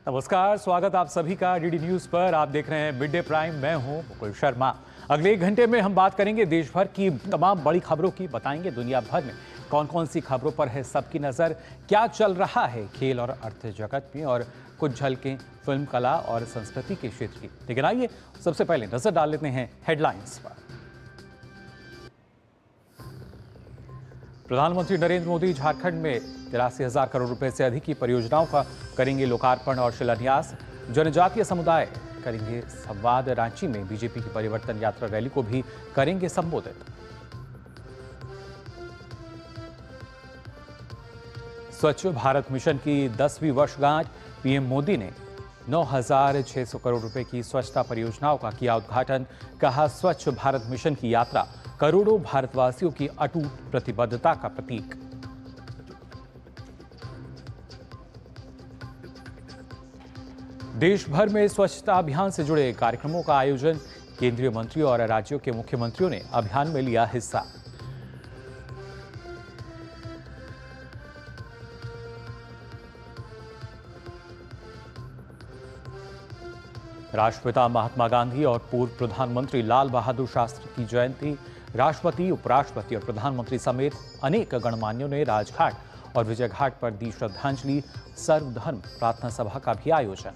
नमस्कार, स्वागत आप सभी का डीडी न्यूज पर। आप देख रहे हैं मिड डे प्राइम। मैं हूं मुकुल शर्मा। अगले 1 घंटे में हम बात करेंगे देश भर की तमाम बड़ी खबरों की, बताएंगे दुनिया भर में कौन कौन सी खबरों पर है सबकी नजर, क्या चल रहा है खेल और अर्थ जगत में, और कुछ झलकें फिल्म, कला और संस्कृति के क्षेत्र की। लेकिन आइए सबसे पहले नजर डाल लेते हैं हेडलाइंस पर। प्रधानमंत्री नरेंद्र मोदी झारखंड में 83,000 करोड़ रुपए से अधिक की परियोजनाओं का करेंगे लोकार्पण और शिलान्यास। जनजातीय समुदाय करेंगे संवाद। रांची में बीजेपी की परिवर्तन यात्रा रैली को भी करेंगे संबोधित। स्वच्छ भारत मिशन की 10वीं वर्षगांठ। पीएम मोदी ने 9,600 करोड़ रुपए की स्वच्छता परियोजनाओं का किया उद्घाटन। कहा, स्वच्छ भारत मिशन की यात्रा करोड़ों भारतवासियों की अटूट प्रतिबद्धता का प्रतीक। देश भर में स्वच्छता अभियान से जुड़े कार्यक्रमों का आयोजन। केंद्रीय मंत्री और राज्यों के मुख्यमंत्रियों ने अभियान में लिया हिस्सा। राष्ट्रपिता महात्मा गांधी और पूर्व प्रधानमंत्री लाल बहादुर शास्त्री की जयंती। राष्ट्रपति, उपराष्ट्रपति और प्रधानमंत्री समेत अनेक गणमान्यों ने राजघाट और विजय घाट पर दी श्रद्धांजलि। सर्वधर्म प्रार्थना सभा का भी आयोजन।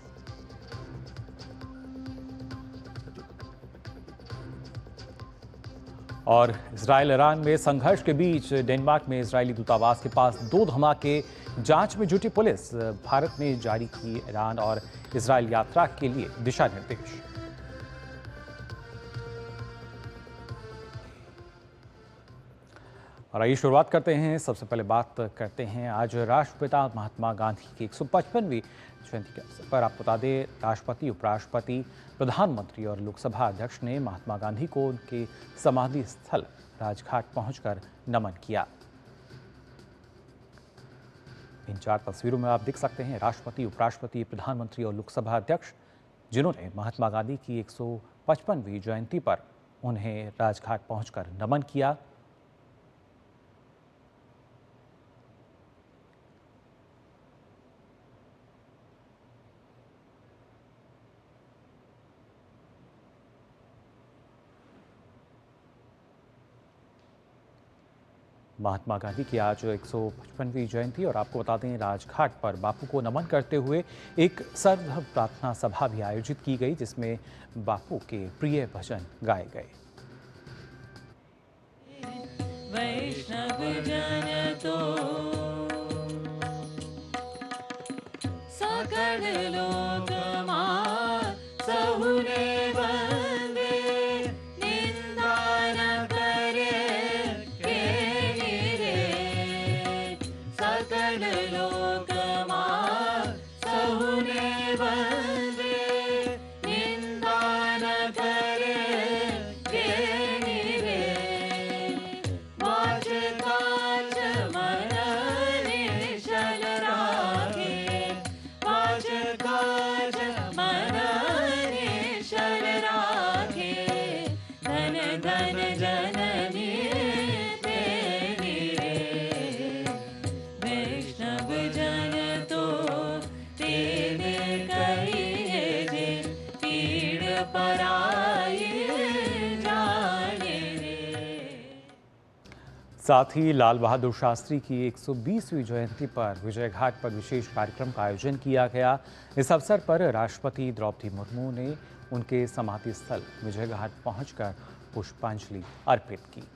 और इजरायल ईरान में संघर्ष के बीच डेनमार्क में इजरायली दूतावास के पास 2 धमाके। जांच में जुटी पुलिस। भारत ने जारी की ईरान और इजरायल यात्रा के लिए दिशा निर्देश। और आइए शुरुआत करते हैं। सबसे पहले बात करते हैं आज राष्ट्रपिता महात्मा गांधी की 155वीं जयंती के अवसर पर। आपको बता दें, राष्ट्रपति, उपराष्ट्रपति, प्रधानमंत्री और लोकसभा अध्यक्ष ने महात्मा गांधी को उनके समाधि स्थल राजघाट पहुंचकर नमन किया। इन 4 तस्वीरों में आप देख सकते हैं राष्ट्रपति, उपराष्ट्रपति, प्रधानमंत्री और लोकसभा अध्यक्ष, जिन्होंने महात्मा गांधी की 155वीं जयंती पर उन्हें राजघाट पहुंचकर नमन किया। महात्मा गांधी की आज 155वीं जयंती, और आपको बता दें राजघाट पर बापू को नमन करते हुए एक सर्वधर्म प्रार्थना सभा भी आयोजित की गई, जिसमें बापू के प्रिय भजन गाए गए। वैष्णव जन तो सकल लोक सहुने साथ ही लाल बहादुर शास्त्री की 120वीं जयंती पर विजय घाट पर विशेष कार्यक्रम का आयोजन किया गया। इस अवसर पर राष्ट्रपति द्रौपदी मुर्मू ने उनके समाधि स्थल विजय घाट पहुंचकर पुष्पांजलि अर्पित की।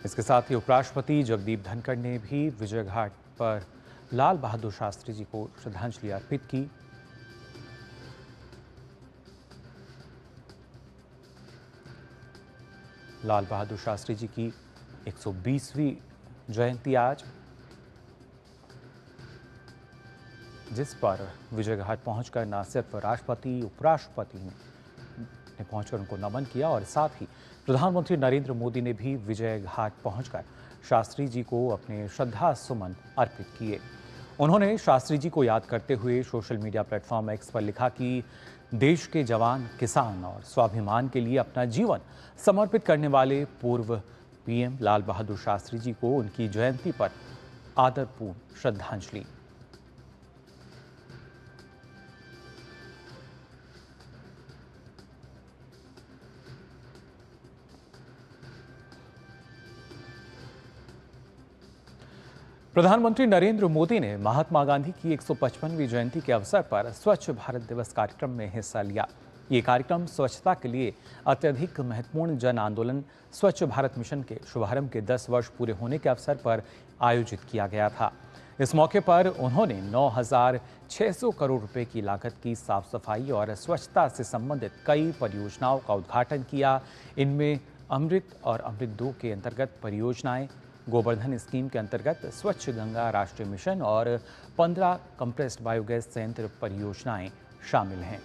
इसके साथ ही उपराष्ट्रपति जगदीप धनखड़ ने भी विजय घाट पर लाल बहादुर शास्त्री जी को श्रद्धांजलि अर्पित की। लाल बहादुर शास्त्री जी की 120वीं जयंती आज, जिस पर विजय घाट पहुंचकर न सिर्फ राष्ट्रपति, उपराष्ट्रपति आपने पहुंचकर उनको नमन किया और साथ ही प्रधानमंत्री नरेंद्र मोदी ने भी विजय घाट पहुंचकर शास्त्री जी को अपने श्रद्धा सुमन अर्पित किए। उन्होंने शास्त्री जी को याद करते हुए सोशल मीडिया प्लेटफॉर्म एक्स पर लिखा कि देश के जवान, किसान और स्वाभिमान के लिए अपना जीवन समर्पित करने वाले पूर्व पीएम लाल बहादुर शास्त्री जी को उनकी जयंती पर आदरपूर्ण श्रद्धांजलि। प्रधानमंत्री नरेंद्र मोदी ने महात्मा गांधी की 155वीं जयंती के अवसर पर स्वच्छ भारत दिवस कार्यक्रम में हिस्सा लिया। ये कार्यक्रम स्वच्छता के लिए अत्यधिक महत्वपूर्ण जन आंदोलन स्वच्छ भारत मिशन के शुभारंभ के 10 वर्ष पूरे होने के अवसर पर आयोजित किया गया था। इस मौके पर उन्होंने 9,600 करोड़ रुपए की लागत की साफ सफाई और स्वच्छता से संबंधित कई परियोजनाओं का उद्घाटन किया। इनमें अमृत और अमृत 2 के अंतर्गत परियोजनाएं, गोवर्धन स्कीम के अंतर्गत स्वच्छ गंगा राष्ट्रीय मिशन और 15 कंप्रेस्ड बायोगैस संयंत्र परियोजनाएं शामिल हैं।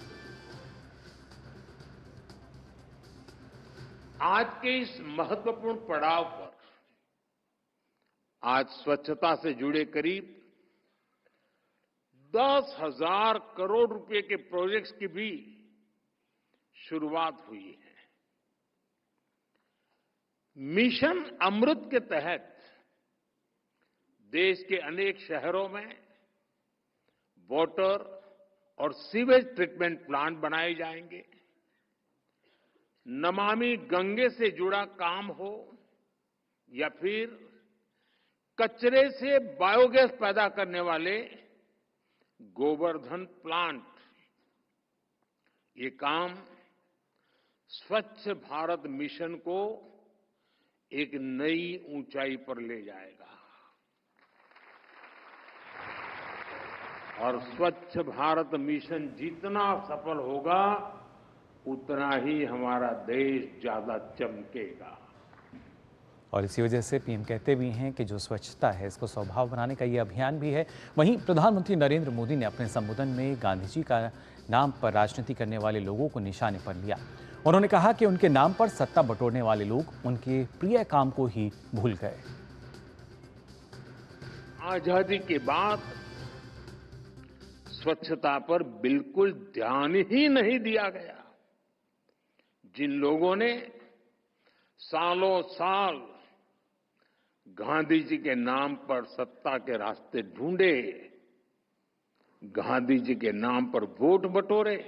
आज के इस महत्वपूर्ण पड़ाव पर आज स्वच्छता से जुड़े करीब 10,000 करोड़ रुपए के प्रोजेक्ट्स की भी शुरुआत हुई है। मिशन अमृत के तहत देश के अनेक शहरों में वाटर और सीवेज ट्रीटमेंट प्लांट बनाए जाएंगे। नमामि गंगे से जुड़ा काम हो या फिर कचरे से बायोगैस पैदा करने वाले गोवर्धन प्लांट, ये काम स्वच्छ भारत मिशन को एक नई ऊंचाई पर ले जाएगा और स्वच्छ भारत मिशन जितना सफल होगा उतना ही हमारा देश ज्यादा चमकेगा। और इसी वजह से पीएम कहते भी हैं कि जो स्वच्छता है इसको स्वभाव बनाने का ये अभियान भी है। वहीं प्रधानमंत्री नरेंद्र मोदी ने अपने संबोधन में गांधी जी का नाम पर राजनीति करने वाले लोगों को निशाने पर लिया। उन्होंने कहा कि उनके नाम पर सत्ता बटोरने वाले लोग उनके प्रिय काम को ही भूल गए। आजादी के बाद स्वच्छता पर बिल्कुल ध्यान ही नहीं दिया गया। जिन लोगों ने सालों साल गांधी जी के नाम पर सत्ता के रास्ते ढूंढे, गांधी जी के नाम पर वोट बटोरे,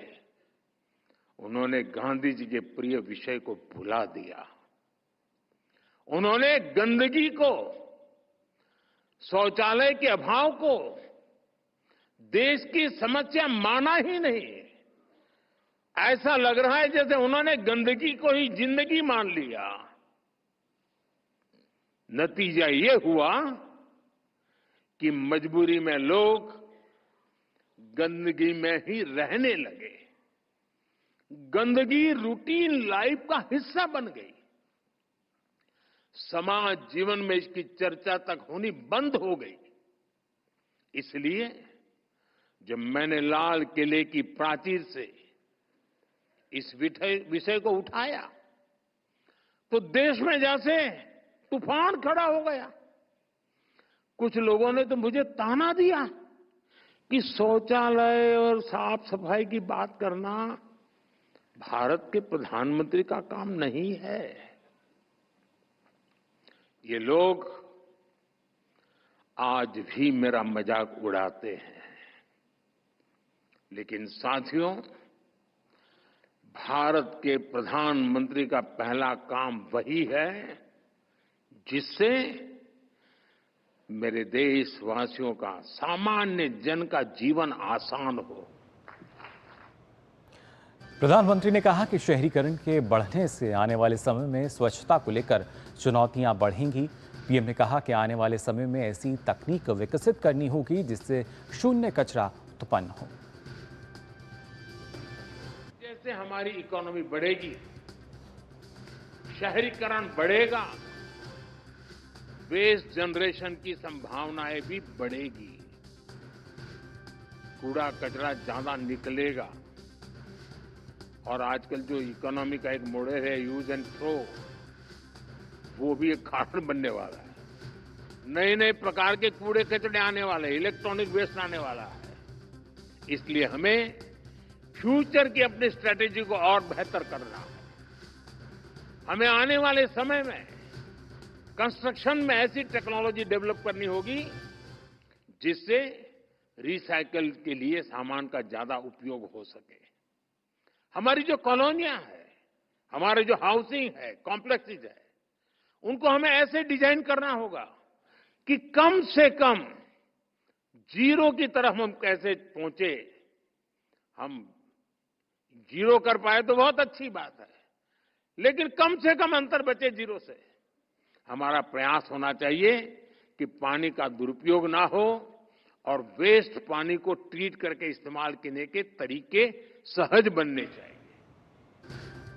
उन्होंने गांधी जी के प्रिय विषय को भुला दिया। उन्होंने गंदगी को, शौचालय के अभाव को देश की समस्या माना ही नहीं। ऐसा लग रहा है जैसे उन्होंने गंदगी को ही जिंदगी मान लिया। नतीजा ये हुआ कि मजबूरी में लोग गंदगी में ही रहने लगे। गंदगी रूटीन लाइफ का हिस्सा बन गई। समाज जीवन में इसकी चर्चा तक होनी बंद हो गई। इसलिए जब मैंने लाल किले की प्राचीर से इस विषय को उठाया तो देश में जैसे तूफान खड़ा हो गया। कुछ लोगों ने तो मुझे ताना दिया कि शौचालय और साफ सफाई की बात करना भारत के प्रधानमंत्री का काम नहीं है। ये लोग आज भी मेरा मजाक उड़ाते हैं। लेकिन साथियों, भारत के प्रधानमंत्री का पहला काम वही है जिससे मेरे देशवासियों का, सामान्य जन का जीवन आसान हो। प्रधानमंत्री ने कहा कि शहरीकरण के बढ़ने से आने वाले समय में स्वच्छता को लेकर चुनौतियां बढ़ेंगी। पीएम ने कहा कि आने वाले समय में ऐसी तकनीक विकसित करनी होगी जिससे शून्य कचरा उत्पन्न हो। जैसे हमारी इकोनॉमी बढ़ेगी, शहरीकरण बढ़ेगा, वेस्ट जनरेशन की संभावनाएं भी बढ़ेगी। कूड़ा कचरा ज्यादा निकलेगा और आजकल जो इकोनॉमी का एक मॉडल है यूज एंड थ्रो, वो भी एक कारण बनने वाला है। नए नए प्रकार के कूड़े कचरे आने वाले, इलेक्ट्रॉनिक वेस्ट आने वाला है। इसलिए हमें फ्यूचर की अपनी स्ट्रेटेजी को और बेहतर करना है। हमें आने वाले समय में कंस्ट्रक्शन में ऐसी टेक्नोलॉजी डेवलप करनी होगी जिससे रिसाइकल के लिए सामान का ज्यादा उपयोग हो सके। हमारी जो कॉलोनियां है, हमारे जो हाउसिंग है, कॉम्प्लेक्सेस है, उनको हमें ऐसे डिजाइन करना होगा कि कम से कम जीरो की तरफ हम कैसे पहुंचे। हम जीरो कर पाए तो बहुत अच्छी बात है, लेकिन कम से कम अंतर बचे जीरो से। हमारा प्रयास होना चाहिए कि पानी का दुरुपयोग ना हो और वेस्ट पानी को ट्रीट करके इस्तेमाल करने के तरीके सहज बनने चाहिए।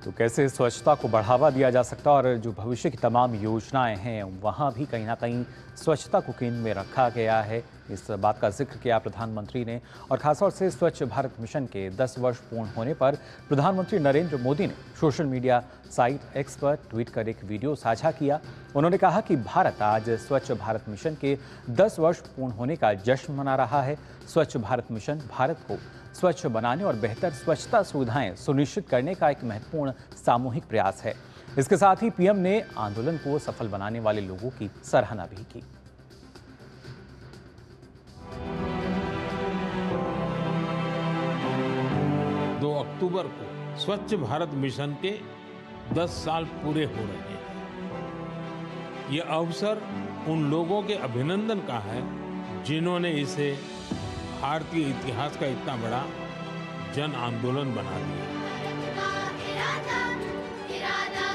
तो कैसे स्वच्छता को बढ़ावा दिया जा सकता है और जो भविष्य की तमाम योजनाएं हैं वहां भी कहीं ना कहीं स्वच्छता को केंद्र में रखा गया है, इस बात का जिक्र किया प्रधानमंत्री ने। और खासतौर से स्वच्छ भारत मिशन के 10 वर्ष पूर्ण होने पर प्रधानमंत्री नरेंद्र मोदी ने सोशल मीडिया साइट एक्स पर ट्वीट कर एक वीडियो साझा किया। उन्होंने कहा कि भारत आज स्वच्छ भारत मिशन के 10 वर्ष पूर्ण होने का जश्न मना रहा है। स्वच्छ भारत मिशन भारत को स्वच्छ बनाने और बेहतर स्वच्छता सुविधाएं सुनिश्चित करने का एक महत्वपूर्ण सामूहिक प्रयास है। इसके साथ ही पीएम ने आंदोलन को सफल बनाने वाले लोगों की सराहना भी की। 2 अक्टूबर को स्वच्छ भारत मिशन के 10 साल पूरे हो रहे हैं। ये अवसर उन लोगों के अभिनंदन का है जिन्होंने इसे भारतीय इतिहास का इतना बड़ा जन आंदोलन बना दिया। इरादा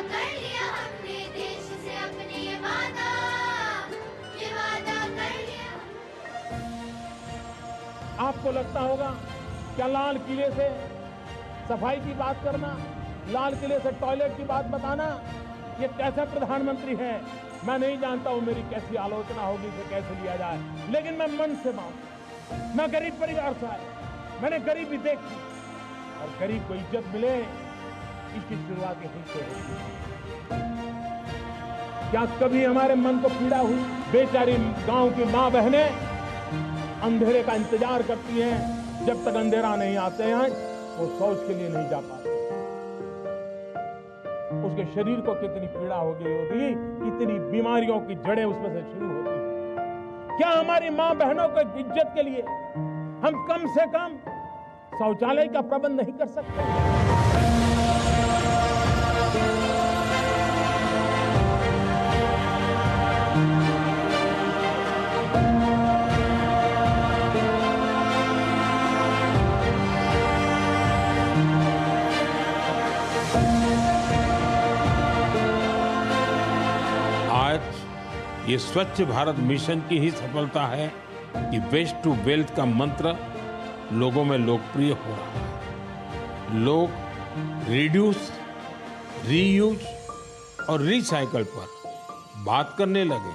कर लिया हमने देश से अपने ये वादा कर लिया। आपको लगता होगा क्या लाल किले से सफाई की बात करना, लाल किले से टॉयलेट की बात बताना, ये कैसे प्रधानमंत्री हैं? मैं नहीं जानता हूं मेरी कैसी आलोचना होगी, इसे कैसे लिया जाए, लेकिन मैं मन से मानता। मैं गरीब परिवार से आया, मैंने गरीबी देखी और गरीब को इज्जत मिले इसकी शुरुआत यहीं से होती है। क्या कभी हमारे मन को पीड़ा हुई? बेचारी गांव की मां बहनें अंधेरे का इंतजार करती हैं, जब तक अंधेरा नहीं आते हैं वो शौच के लिए नहीं जा पाते। उसके शरीर को कितनी पीड़ा हो गई होगी, कितनी बीमारियों की जड़ें उसमें से शुरू होती हैं। क्या हमारी मां बहनों को इज्जत के लिए हम कम से कम शौचालय का प्रबंध नहीं कर सकते? ये स्वच्छ भारत मिशन की ही सफलता है कि वेस्ट टू वेल्थ का मंत्र लोगों में लोकप्रिय हो रहा है। लोग रिड्यूस, रीयूज और रिसाइकल पर बात करने लगे।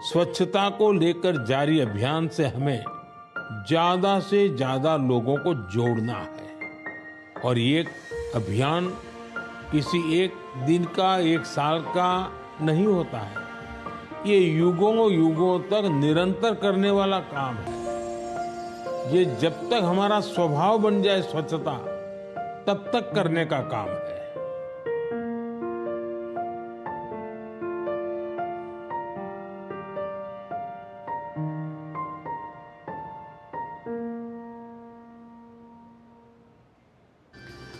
स्वच्छता को लेकर जारी अभियान से हमें ज्यादा से ज्यादा लोगों को जोड़ना है और ये अभियान किसी एक दिन का, एक साल का नहीं होता है। ये युगों युगों तक निरंतर करने वाला काम है। ये जब तक हमारा स्वभाव बन जाए स्वच्छता, तब तक करने का काम है।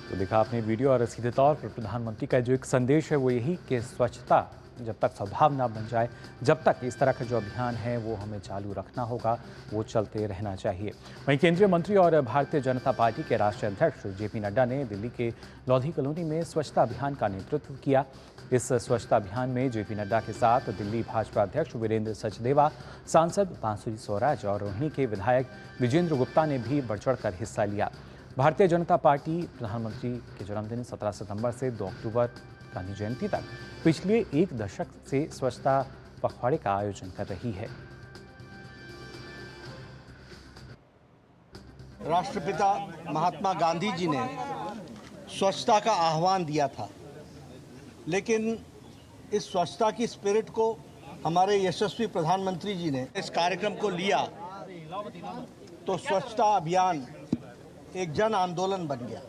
तो देखा आपने वीडियो और सीधे तौर पर प्रधानमंत्री का जो एक संदेश है वो यही कि स्वच्छता जब तक स्वभाव ना बन जाए, जब तक इस तरह का जो अभियान है वो हमें चालू रखना होगा, वो चलते रहना चाहिए। वहीं केंद्रीय मंत्री और भारतीय जनता पार्टी के राष्ट्रीय अध्यक्ष जेपी नड्डा ने दिल्ली के लोधी कॉलोनी में स्वच्छता अभियान का नेतृत्व किया। इस स्वच्छता अभियान में जेपी नड्डा के साथ दिल्ली भाजपा अध्यक्ष वीरेंद्र सचदेवा, सांसद बांसुरी स्वराज और रोहिणी के विधायक विजेंद्र गुप्ता ने भी बढ़ चढ़कर हिस्सा लिया। भारतीय जनता पार्टी प्रधानमंत्री के जन्मदिन 17 सितंबर से 2 अक्टूबर गांधी जयंती तक पिछले 1 दशक से स्वच्छता पखवाड़े का आयोजन कर रही है। राष्ट्रपिता महात्मा गांधी जी ने स्वच्छता का आह्वान दिया था, लेकिन इस स्वच्छता की स्पिरिट को हमारे यशस्वी प्रधानमंत्री जी ने इस कार्यक्रम को लिया तो स्वच्छता अभियान एक जन आंदोलन बन गया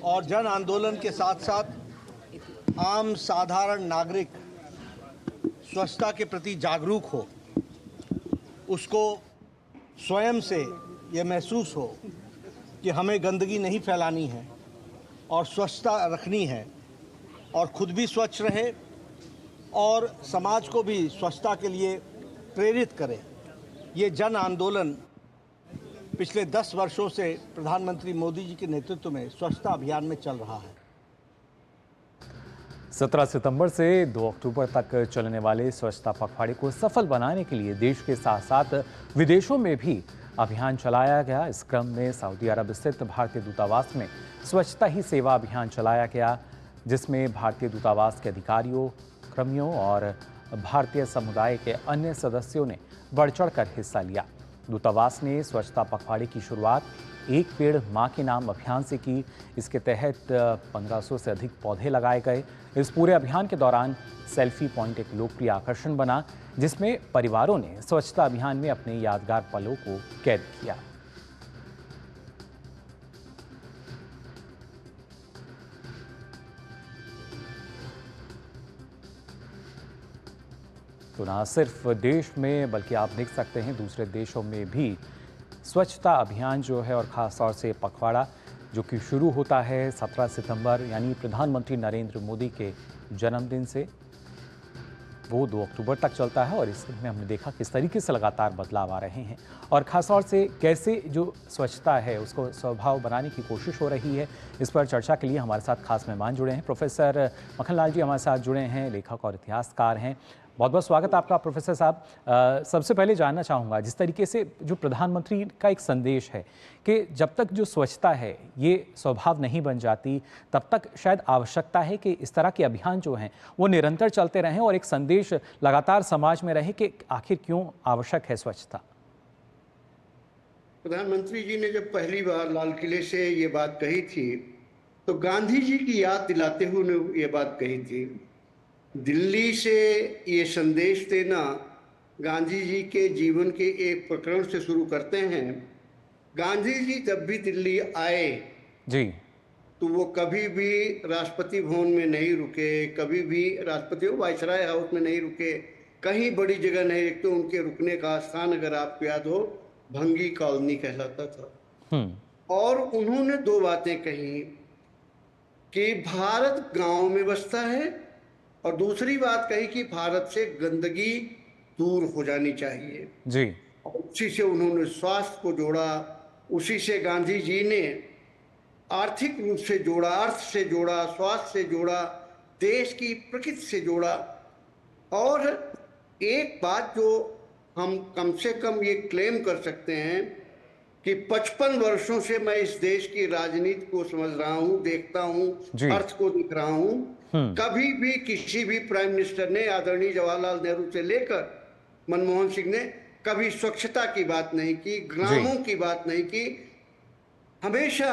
और जन आंदोलन के साथ साथ आम साधारण नागरिक स्वच्छता के प्रति जागरूक हो, उसको स्वयं से ये महसूस हो कि हमें गंदगी नहीं फैलानी है और स्वच्छता रखनी है और खुद भी स्वच्छ रहे और समाज को भी स्वच्छता के लिए प्रेरित करे। ये जन आंदोलन पिछले 10 वर्षों से प्रधानमंत्री मोदी जी के नेतृत्व में स्वच्छता अभियान में चल रहा है। 17 सितंबर से 2 अक्टूबर तक चलने वाले स्वच्छता पखवाड़े को सफल बनाने के लिए देश के साथ साथ विदेशों में भी अभियान चलाया गया। इस क्रम में सऊदी अरब स्थित भारतीय दूतावास में स्वच्छता ही सेवा अभियान चलाया गया, जिसमें भारतीय दूतावास के अधिकारियों, कर्मियों और भारतीय समुदाय के अन्य सदस्यों ने बढ़ चढ़कर हिस्सा लिया। दूतावास ने स्वच्छता पखवाड़े की शुरुआत एक पेड़ मां के नाम अभियान से की। इसके तहत 1500 से अधिक पौधे लगाए गए। इस पूरे अभियान के दौरान सेल्फी पॉइंट एक लोकप्रिय आकर्षण बना, जिसमें परिवारों ने स्वच्छता अभियान में अपने यादगार पलों को कैद किया। तो ना सिर्फ देश में बल्कि आप देख सकते हैं दूसरे देशों में भी स्वच्छता अभियान जो है और ख़ास तौर से पखवाड़ा जो कि शुरू होता है 17 सितंबर यानी प्रधानमंत्री नरेंद्र मोदी के जन्मदिन से, वो 2 अक्टूबर तक चलता है। और इसमें हमने देखा किस तरीके से लगातार बदलाव आ रहे हैं और ख़ास तौर से कैसे जो स्वच्छता है उसको स्वभाव बनाने की कोशिश हो रही है। इस पर चर्चा के लिए हमारे साथ खास मेहमान जुड़े हैं। प्रोफेसर मक्खनलाल जी हमारे साथ जुड़े हैं, लेखक और इतिहासकार हैं। बहुत बहुत स्वागत आपका प्रोफेसर साहब। सबसे पहले जानना चाहूँगा, जिस तरीके से जो प्रधानमंत्री का एक संदेश है कि जब तक जो स्वच्छता है ये स्वभाव नहीं बन जाती, तब तक शायद आवश्यकता है कि इस तरह के अभियान जो हैं वो निरंतर चलते रहें और एक संदेश लगातार समाज में रहे कि आखिर क्यों आवश्यक है स्वच्छता। प्रधानमंत्री जी ने जब पहली बार लाल किले से ये बात कही थी तो गांधी जी की याद दिलाते हुए उन्होंने ये बात कही थी। दिल्ली से ये संदेश देना गांधी जी के जीवन के एक प्रकरण से शुरू करते हैं। गांधी जी जब भी दिल्ली आए जी तो वो कभी भी राष्ट्रपति भवन में नहीं रुके, कभी भी राष्ट्रपति वायसराय हाउस में नहीं रुके, कहीं बड़ी जगह नहीं रुके। तो उनके रुकने का स्थान अगर आपको याद हो भंगी कॉलोनी कहलाता था। और उन्होंने 2 बातें कही कि भारत गांव में बसता है और दूसरी बात कही कि भारत से गंदगी दूर हो जानी चाहिए जी। और उसी से उन्होंने स्वास्थ्य को जोड़ा, उसी से गांधी जी ने आर्थिक रूप से जोड़ा, अर्थ से जोड़ा, स्वास्थ्य से जोड़ा, देश की प्रकृति से जोड़ा। और एक बात जो हम कम से कम ये क्लेम कर सकते हैं कि 55 वर्षों से मैं इस देश की राजनीति को समझ रहा हूँ, देखता हूँ, अर्थ को दिख रहा हूँ। कभी भी किसी भी प्राइम मिनिस्टर ने, आदरणीय जवाहरलाल नेहरू से लेकर मनमोहन सिंह ने, कभी स्वच्छता की बात नहीं की, ग्रामों की बात नहीं की। हमेशा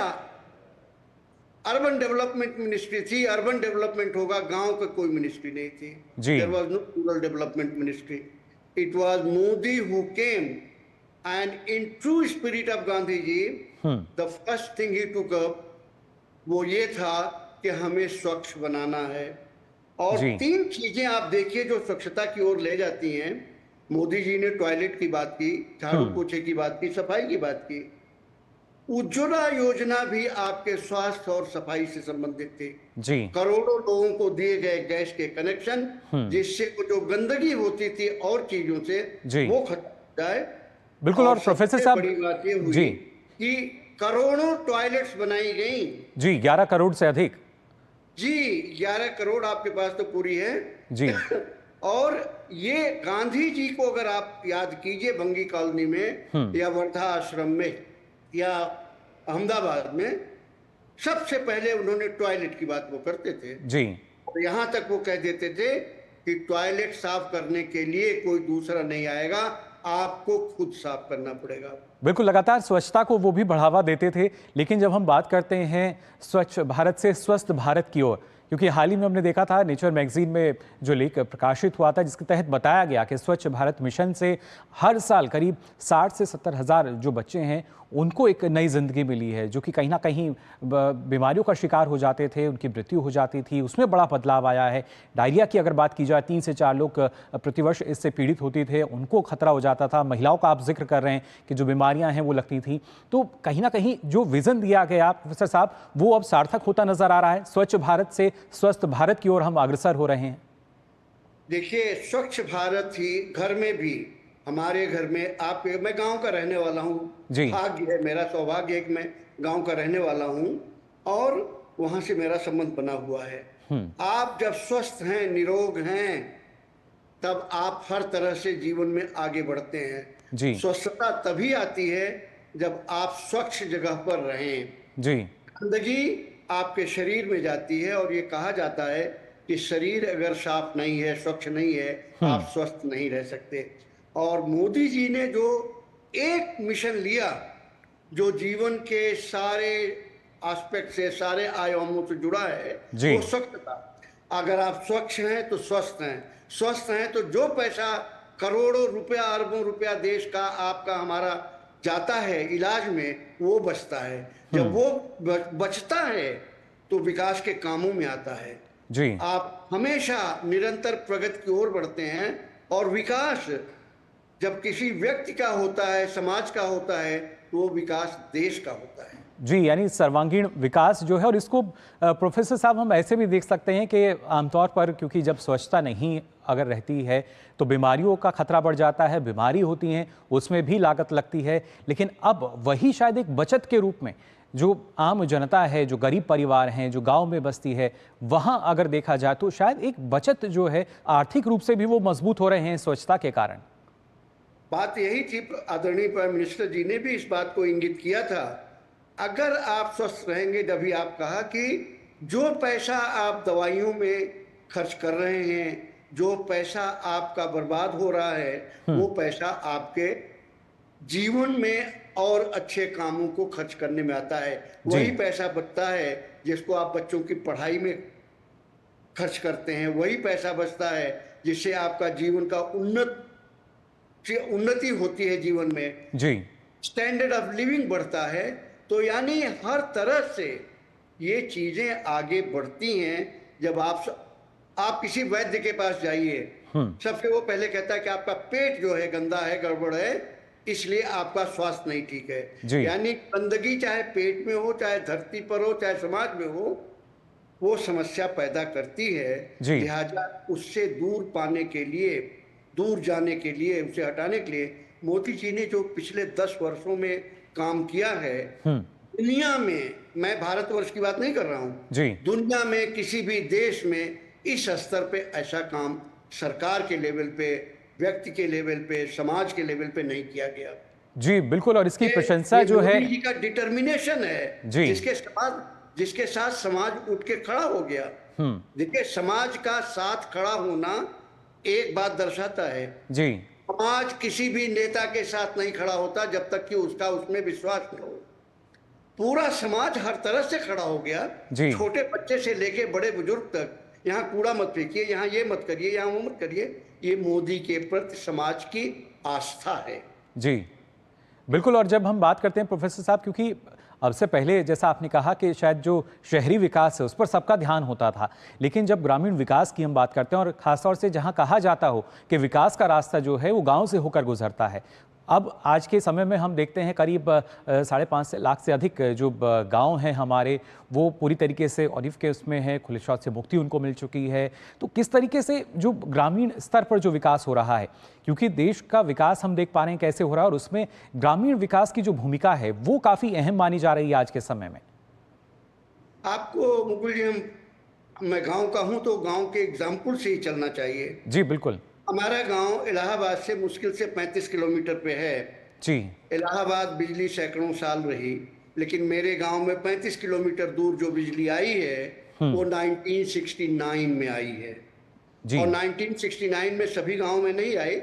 अर्बन डेवलपमेंट मिनिस्ट्री थी, अर्बन डेवलपमेंट होगा, गांव का कोई मिनिस्ट्री नहीं थी। There was no rural development ministry. It was Modi who came and in true spirit of Gandhi ji the first thing he took up वो ये था कि हमें स्वच्छ बनाना है। और 3 चीजें आप देखिए जो स्वच्छता की ओर ले जाती हैं। मोदी जी ने टॉयलेट की बात की, झाड़ू पोछे की बात की, सफाई की बात की। उज्ज्वला योजना भी आपके स्वास्थ्य और सफाई से संबंधित थी जी। करोड़ों लोगों को दिए गए गैस के कनेक्शन, जिससे जो गंदगी होती थी और चीजों से वो खत्म हो जाए। बिल्कुल। और प्रोफेसर साहब बड़ी बात ये हुई कि करोड़ों टॉयलेट्स बनाई गई जी, 11 करोड़ से अधिक जी। 11 करोड़ आपके पास तो पूरी है जी। और ये गांधी जी को अगर आप याद कीजिए भंगी कॉलोनी में या वर्धा आश्रम में या अहमदाबाद में, सबसे पहले उन्होंने टॉयलेट की बात वो करते थे जी। और यहाँ तक वो कह देते थे कि टॉयलेट साफ करने के लिए कोई दूसरा नहीं आएगा, आपको खुद साफ करना पड़ेगा। बिल्कुल, लगातार स्वच्छता को वो भी बढ़ावा देते थे, लेकिन जब हम बात करते हैं स्वच्छ भारत से स्वस्थ भारत की ओर, क्योंकि हाल ही में हमने देखा था नेचर मैगजीन में जो लेख प्रकाशित हुआ था जिसके तहत बताया गया कि स्वच्छ भारत मिशन से हर साल करीब 60 से 70 हज़ार जो बच्चे हैं उनको एक नई जिंदगी मिली है, जो कि कहीं ना कहीं बीमारियों का शिकार हो जाते थे, उनकी मृत्यु हो जाती थी, उसमें बड़ा बदलाव आया है। डायरिया की अगर बात की जाए 3 से 4 लोग प्रतिवर्ष इससे पीड़ित होते थे, उनको खतरा हो जाता था। महिलाओं का आप जिक्र कर रहे हैं कि जो बीमारियां हैं वो लगती थी, तो कहीं ना कहीं जो विजन दिया गया प्रोफेसर साहब वो अब सार्थक होता नजर आ रहा है। स्वच्छ भारत से स्वस्थ भारत की ओर हम अग्रसर हो रहे हैं। देखिए, स्वच्छ भारत ही घर में भी, हमारे घर में आप, मैं गांव का रहने वाला हूं, भाग्य है मेरा, सौभाग्य है कि मैं गांव का रहने वाला हूं और वहां से मेरा संबंध बना हुआ है। आप जब स्वस्थ हैं, निरोग हैं, तब आप हर तरह से जीवन में आगे बढ़ते हैं। स्वस्थता तभी आती है जब आप स्वच्छ जगह पर रहें। गंदगी आपके शरीर में जाती है और ये कहा जाता है कि शरीर अगर साफ नहीं है, स्वच्छ नहीं है, आप स्वस्थ नहीं रह सकते। और मोदी जी ने जो एक मिशन लिया जो जीवन के सारे एस्पेक्ट से, सारे आयामों से जुड़ा है, वो स्वच्छता। अगर आप स्वच्छ हैं तो स्वस्थ हैं, स्वस्थ हैं तो जो पैसा करोड़ों रुपया, अरबों रुपया देश का, आपका, हमारा जाता है इलाज में, वो बचता है। जब वो बचता है तो विकास के कामों में आता है। आप हमेशा निरंतर प्रगति की ओर बढ़ते हैं और विकास जब किसी व्यक्ति का होता है, समाज का होता है, तो वो विकास देश का होता है। जी, यानी सर्वांगीण विकास जो है, और इसको प्रोफेसर साहब हम ऐसे भी देख सकते हैं कि आमतौर पर क्योंकि जब स्वच्छता नहीं अगर रहती है तो बीमारियों का खतरा बढ़ जाता है, बीमारी होती हैं उसमें भी लागत लगती है। लेकिन अब वही शायद एक बचत के रूप में जो आम जनता है, जो गरीब परिवार हैं, जो गांव में बस्ती है, वहां अगर देखा जाए तो शायद एक बचत जो है आर्थिक रूप से भी वो मजबूत हो रहे हैं स्वच्छता के कारण। बात यही थी, आदरणीय प्राइम मिनिस्टर जी ने भी इस बात को इंगित किया था। अगर आप स्वस्थ रहेंगे, तभी आप कहा कि जो पैसा आप दवाइयों में खर्च कर रहे हैं, जो पैसा आपका बर्बाद हो रहा है, वो पैसा आपके जीवन में और अच्छे कामों को खर्च करने में आता है। वही पैसा बचता है जिसको आप बच्चों की पढ़ाई में खर्च करते हैं, वही पैसा बचता है जिससे आपका जीवन का उन्नति होती है, जीवन में स्टैंडर्ड ऑफ लिविंग बढ़ता है। तो यानी हर तरह से ये चीजें आगे बढ़ती हैं। जब आप किसी वैद्य के पास जाइए, सबसे वो पहले कहता है कि आपका पेट जो है गंदा है, गड़बड़ है, इसलिए आपका स्वास्थ्य नहीं ठीक है। यानी गंदगी चाहे पेट में हो, चाहे धरती पर हो, चाहे समाज में हो, वो समस्या पैदा करती है। लिहाजा उससे दूर पाने के लिए, दूर जाने के लिए, उसे हटाने के लिए मोदी जी ने जो पिछले 10 वर्षों में काम किया है, दुनिया में, मैं भारतवर्ष की बात नहीं कर रहा हूं, दुनिया में किसी भी देश में इस स्तर पे ऐसा काम सरकार के लेवल पे, व्यक्ति के लेवल पे, समाज के लेवल पे नहीं किया गया। जी बिल्कुल, और इसकी प्रशंसा जो है, मोदी जी का डिटर्मिनेशन है, जिसके साथ समाज उठ के खड़ा हो गया। देखिए, समाज का साथ खड़ा होना एक बात दर्शाता है। समाज किसी भी नेता के साथ नहीं खड़ा होता जब तक कि उसका उसमें विश्वास न हो। पूरा समाज हर तरह से खड़ा हो गया, छोटे बच्चे से लेके बड़े बुजुर्ग तक। यहाँ कूड़ा मत फेंकिए, यहाँ ये मत करिए, यहाँ वो मत करिए। ये मोदी के प्रति समाज की आस्था है। जी बिल्कुल, और जब हम बात करते हैं प्रोफेसर साहब, क्योंकि अब से पहले जैसा आपने कहा कि शायद जो शहरी विकास है उस पर सबका ध्यान होता था, लेकिन जब ग्रामीण विकास की हम बात करते हैं और खासतौर से जहां कहा जाता हो कि विकास का रास्ता जो है वो गांव से होकर गुजरता है, अब आज के समय में हम देखते हैं करीब 5.5 लाख से अधिक जो गांव हैं हमारे, वो पूरी तरीके से ऑलिव के उसमें है, खुले शौच से मुक्ति उनको मिल चुकी है। तो किस तरीके से जो ग्रामीण स्तर पर जो विकास हो रहा है, क्योंकि देश का विकास हम देख पा रहे हैं कैसे हो रहा है, और उसमें ग्रामीण विकास की जो भूमिका है वो काफ़ी अहम मानी जा रही है आज के समय में। आपको मुकुल जी, मैं गाँव का हूँ तो गाँव के एग्जाम्पल से ही चलना चाहिए। जी बिल्कुल। हमारा गांव इलाहाबाद से मुश्किल से 35 किलोमीटर पे है। इलाहाबाद बिजली सैकड़ों साल रही, लेकिन मेरे गांव में 35 किलोमीटर दूर जो बिजली आई है वो 1969 में आई है। और 1969 में सभी गांव में नहीं आई,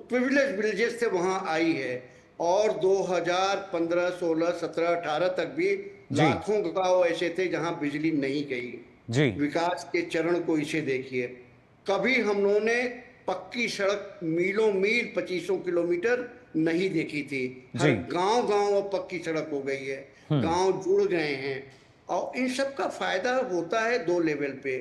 प्रिविलेज विलेजेस से वहां आई है और 2015, 16, 17, 18 तक भी लाखों गांव ऐसे थे जहां बिजली नहीं गई। जी विकास के चरण को इसे देखिए। कभी हम लोगों ने पक्की सड़क मीलों मील 2500 किलोमीटर नहीं देखी थी। हर गांव गांव अब पक्की सड़क हो गई है, गांव जुड़ गए हैं और इन सब का फायदा होता है दो लेवल पे।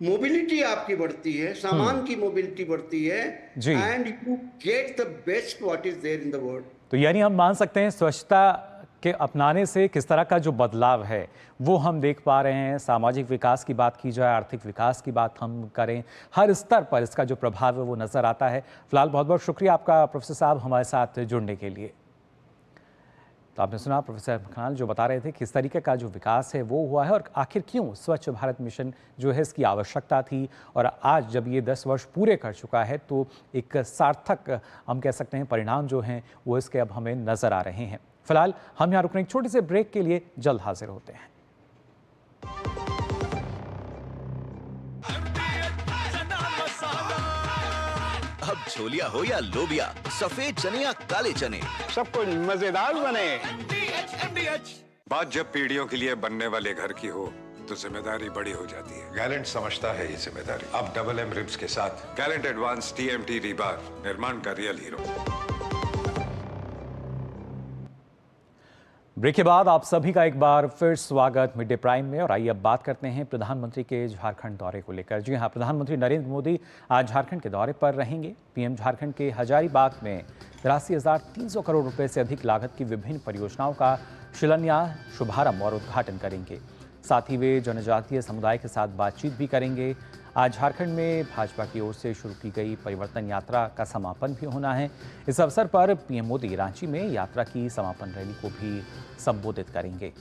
मोबिलिटी आपकी बढ़ती है, सामान की मोबिलिटी बढ़ती है and you get the best what is there in the world. तो यानी हम मान सकते हैं स्वच्छता के अपनाने से किस तरह का जो बदलाव है वो हम देख पा रहे हैं। सामाजिक विकास की बात की जाए, आर्थिक विकास की बात हम करें, हर स्तर पर इसका जो प्रभाव है वो नजर आता है। फिलहाल बहुत बहुत शुक्रिया आपका प्रोफेसर साहब हमारे साथ जुड़ने के लिए। तो आपने सुना प्रोफेसर खान जो बता रहे थे किस तरीके का जो विकास है वो हुआ है और आखिर क्यों स्वच्छ भारत मिशन जो है इसकी आवश्यकता थी। और आज जब ये 10 वर्ष पूरे कर चुका है तो एक सार्थक हम कह सकते हैं परिणाम जो हैं वो इसके अब हमें नजर आ रहे हैं। फिलहाल हम यहाँ रुकने एक छोटे से ब्रेक के लिए जल्द हाजिर होते हैं। अब छोलिया हो या लोबिया, सफेद चने या काले चने, सब कुछ मजेदार बने। बात जब पीढ़ियों के लिए बनने वाले घर की हो तो जिम्मेदारी बड़ी हो जाती है। गैलेंट समझता है ये जिम्मेदारी। अब डबल एम रिब्स के साथ गैलेंट एडवांस TMT रीबार, निर्माण का रियल हीरो। ब्रेक के बाद आप सभी का एक बार फिर स्वागत मिड डे प्राइम में। और आइए अब बात करते हैं प्रधानमंत्री के झारखंड दौरे को लेकर। जी हाँ, प्रधानमंत्री नरेंद्र मोदी आज झारखंड के दौरे पर रहेंगे। पीएम झारखंड के हजारीबाग में 83,300 करोड़ रुपए से अधिक लागत की विभिन्न परियोजनाओं का शिलान्यास, शुभारंभ और उद्घाटन करेंगे। साथ ही वे जनजातीय समुदाय के साथ बातचीत भी करेंगे। आज झारखंड में भाजपा की ओर से शुरू की गई परिवर्तन यात्रा का समापन भी होना है। इस अवसर पर पीएम मोदी रांची में यात्रा की समापन रैली को भी संबोधित करेंगे।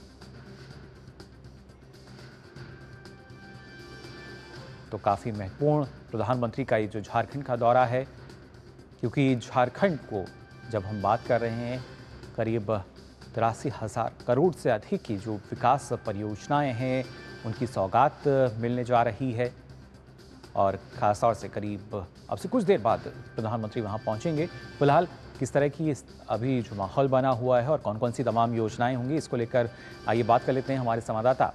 तो काफी महत्वपूर्ण प्रधानमंत्री का ये जो झारखंड का दौरा है, क्योंकि झारखंड को जब हम बात कर रहे हैं करीब 83,000 करोड़ से अधिक की जो विकास परियोजनाएं हैं उनकी सौगात मिलने जा रही है। और खासतौर से करीब अब से कुछ देर बाद प्रधानमंत्री वहां पहुंचेंगे। फिलहाल किस तरह की अभी जो माहौल बना हुआ है और कौन कौन सी तमाम योजनाएं होंगी इसको लेकर आइए बात कर लेते हैं। हमारे संवाददाता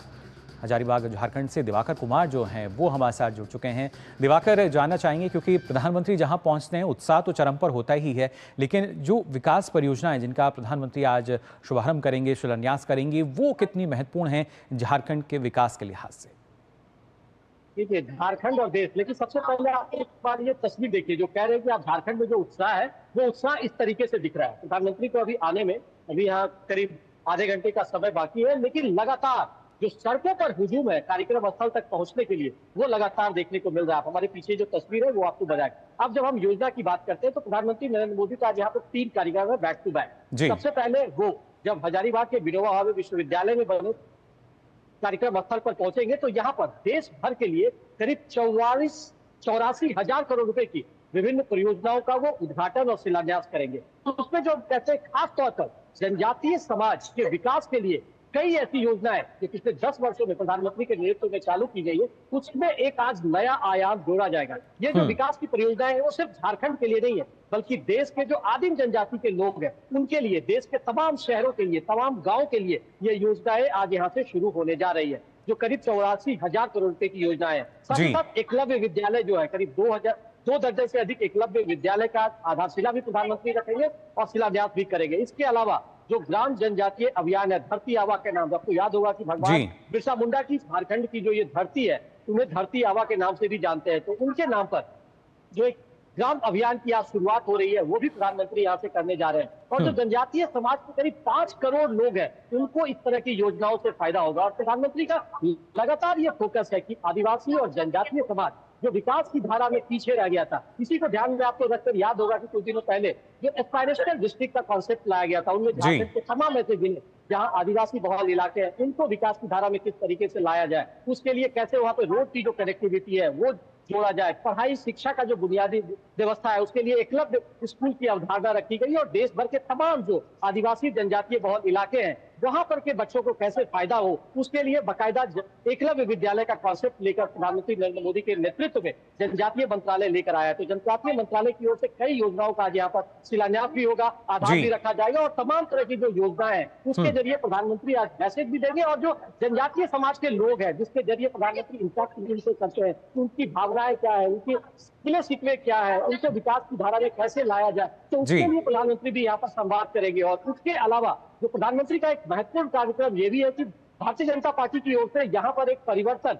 हजारीबाग झारखंड से दिवाकर कुमार जो हैं वो हमारे साथ जुड़ चुके हैं। दिवाकर, जानना चाहेंगे क्योंकि प्रधानमंत्री जहां पहुंचते हैं उत्साह तो चरम पर होता ही है, लेकिन जो विकास परियोजनाएं जिनका प्रधानमंत्री आज शुभारंभ करेंगे, शिलान्यास करेंगे, वो कितनी महत्वपूर्ण हैं झारखंड के विकास के लिहाज से? देखिए, झारखंड और देश, लेकिन सबसे पहले आप एक बार ये तस्वीर देखिए जो कह रहे हैं कि आप झारखंड में जो उत्साह है वो उत्साह इस तरीके से दिख रहा है। प्रधानमंत्री को अभी आने में अभी यहाँ करीब आधे घंटे का समय बाकी है, लेकिन लगातार जो सड़कों पर हुजूम है कार्यक्रम स्थल तक पहुंचने के लिए वो लगातार देखने को मिल रहा है। हमारे पीछे जो तस्वीर है वो आपको बताएं। अब जब हम योजना की बात करते हैं तो प्रधानमंत्री नरेंद्र मोदी का आज यहाँ पर 3 कार्यक्रम है बैक टू बैक। सबसे पहले वो जब हजारीबाग के विनोबा भावे विश्वविद्यालय में बने कार्यक्रम स्थल पर पहुंचेंगे तो यहाँ पर देश भर के लिए करीब 84,000 करोड़ रुपए की विभिन्न परियोजनाओं का वो उद्घाटन और शिलान्यास करेंगे। तो उसमें जो कहते हैं खास तौर पर जनजातीय समाज के विकास के लिए कई ऐसी योजनाएं जो पिछले 10 वर्षों में प्रधानमंत्री के नेतृत्व में चालू की गई है, उसमें एक आज नया आयाम जोड़ा जाएगा। ये जो विकास की परियोजनाएं हैं वो सिर्फ झारखंड के लिए नहीं है, बल्कि देश के जो आदिम जनजाति के लोग हैं उनके लिए, देश के तमाम शहरों के लिए, तमाम गाँव के लिए ये योजनाएं आज यहाँ से शुरू होने जा रही है, जो करीब 84,000 करोड़ रुपए की योजनाएं हैं। साथ ही साथ एकलव्य विद्यालय जो है करीब 2 दर्जन से अधिक एकलव्य विद्यालय का आधारशिला भी प्रधानमंत्री रखेंगे और शिलान्यास भी करेंगे। इसके अलावा जो ग्राम जनजातीय अभियान है धरती आबा के नाम, आपको याद होगा कि भगवान बिरसा मुंडा की झारखंड की जो ये धरती है उन्हें धरती आबा के नाम से भी जानते हैं, तो उनके नाम पर जो एक ग्राम अभियान की आज शुरुआत हो रही है वो भी प्रधानमंत्री यहाँ से करने जा रहे हैं। और जो जनजातीय समाज के करीब 5 करोड़ लोग हैं उनको इस तरह की योजनाओं से फायदा होगा। और प्रधानमंत्री का लगातार ये फोकस है कि आदिवासी और जनजातीय समाज जो विकास की धारा में पीछे रह गया था, इसी को ध्यान में आपको रखकर याद होगा कि कुछ दिनों पहले जो एस्पायरेशनल डिस्ट्रिक्ट का कॉन्सेप्ट लाया गया था, उनमें झारखंड के तमाम ऐसे जिले जहां आदिवासी बहुल इलाके हैं उनको विकास की धारा में किस तरीके से लाया जाए, उसके लिए कैसे वहां पे रोड की जो कनेक्टिविटी है वो जोड़ा जाए, पढ़ाई शिक्षा का जो बुनियादी व्यवस्था है उसके लिए एकलव्य स्कूल की अवधारणा रखी गई और देश भर के तमाम जो आदिवासी जनजातीय बहुल इलाके हैं वहां पर के बच्चों को कैसे फायदा हो, उसके लिए बाकायदा एकलव्य विद्यालय का कॉन्सेप्ट लेकर प्रधानमंत्री नरेंद्र मोदी के नेतृत्व में जनजातीय मंत्रालय लेकर आया। तो जनजातीय मंत्रालय की ओर से कई योजनाओं का आज यहाँ पर शिलान्यास भी होगा, आधार भी रखा जाएगा और तमाम तरह की जो योजनाएं हैं उसके जरिए प्रधानमंत्री आज मैसेज भी देंगे। और जो जनजातीय समाज के लोग हैं जिसके जरिए प्रधानमंत्री इंटरेक्ट से करते हैं, उनकी भावनाएं क्या है, उनकी किले सिकवे क्या है, उनको विकास की धारा में कैसे लाया जाए, तो उसके लिए प्रधानमंत्री भी यहाँ पर संवाद करेंगे। और उसके अलावा जो प्रधानमंत्री का एक महत्वपूर्ण कार्यक्रम ये भी है कि भारतीय जनता पार्टी की ओर से यहाँ पर एक परिवर्तन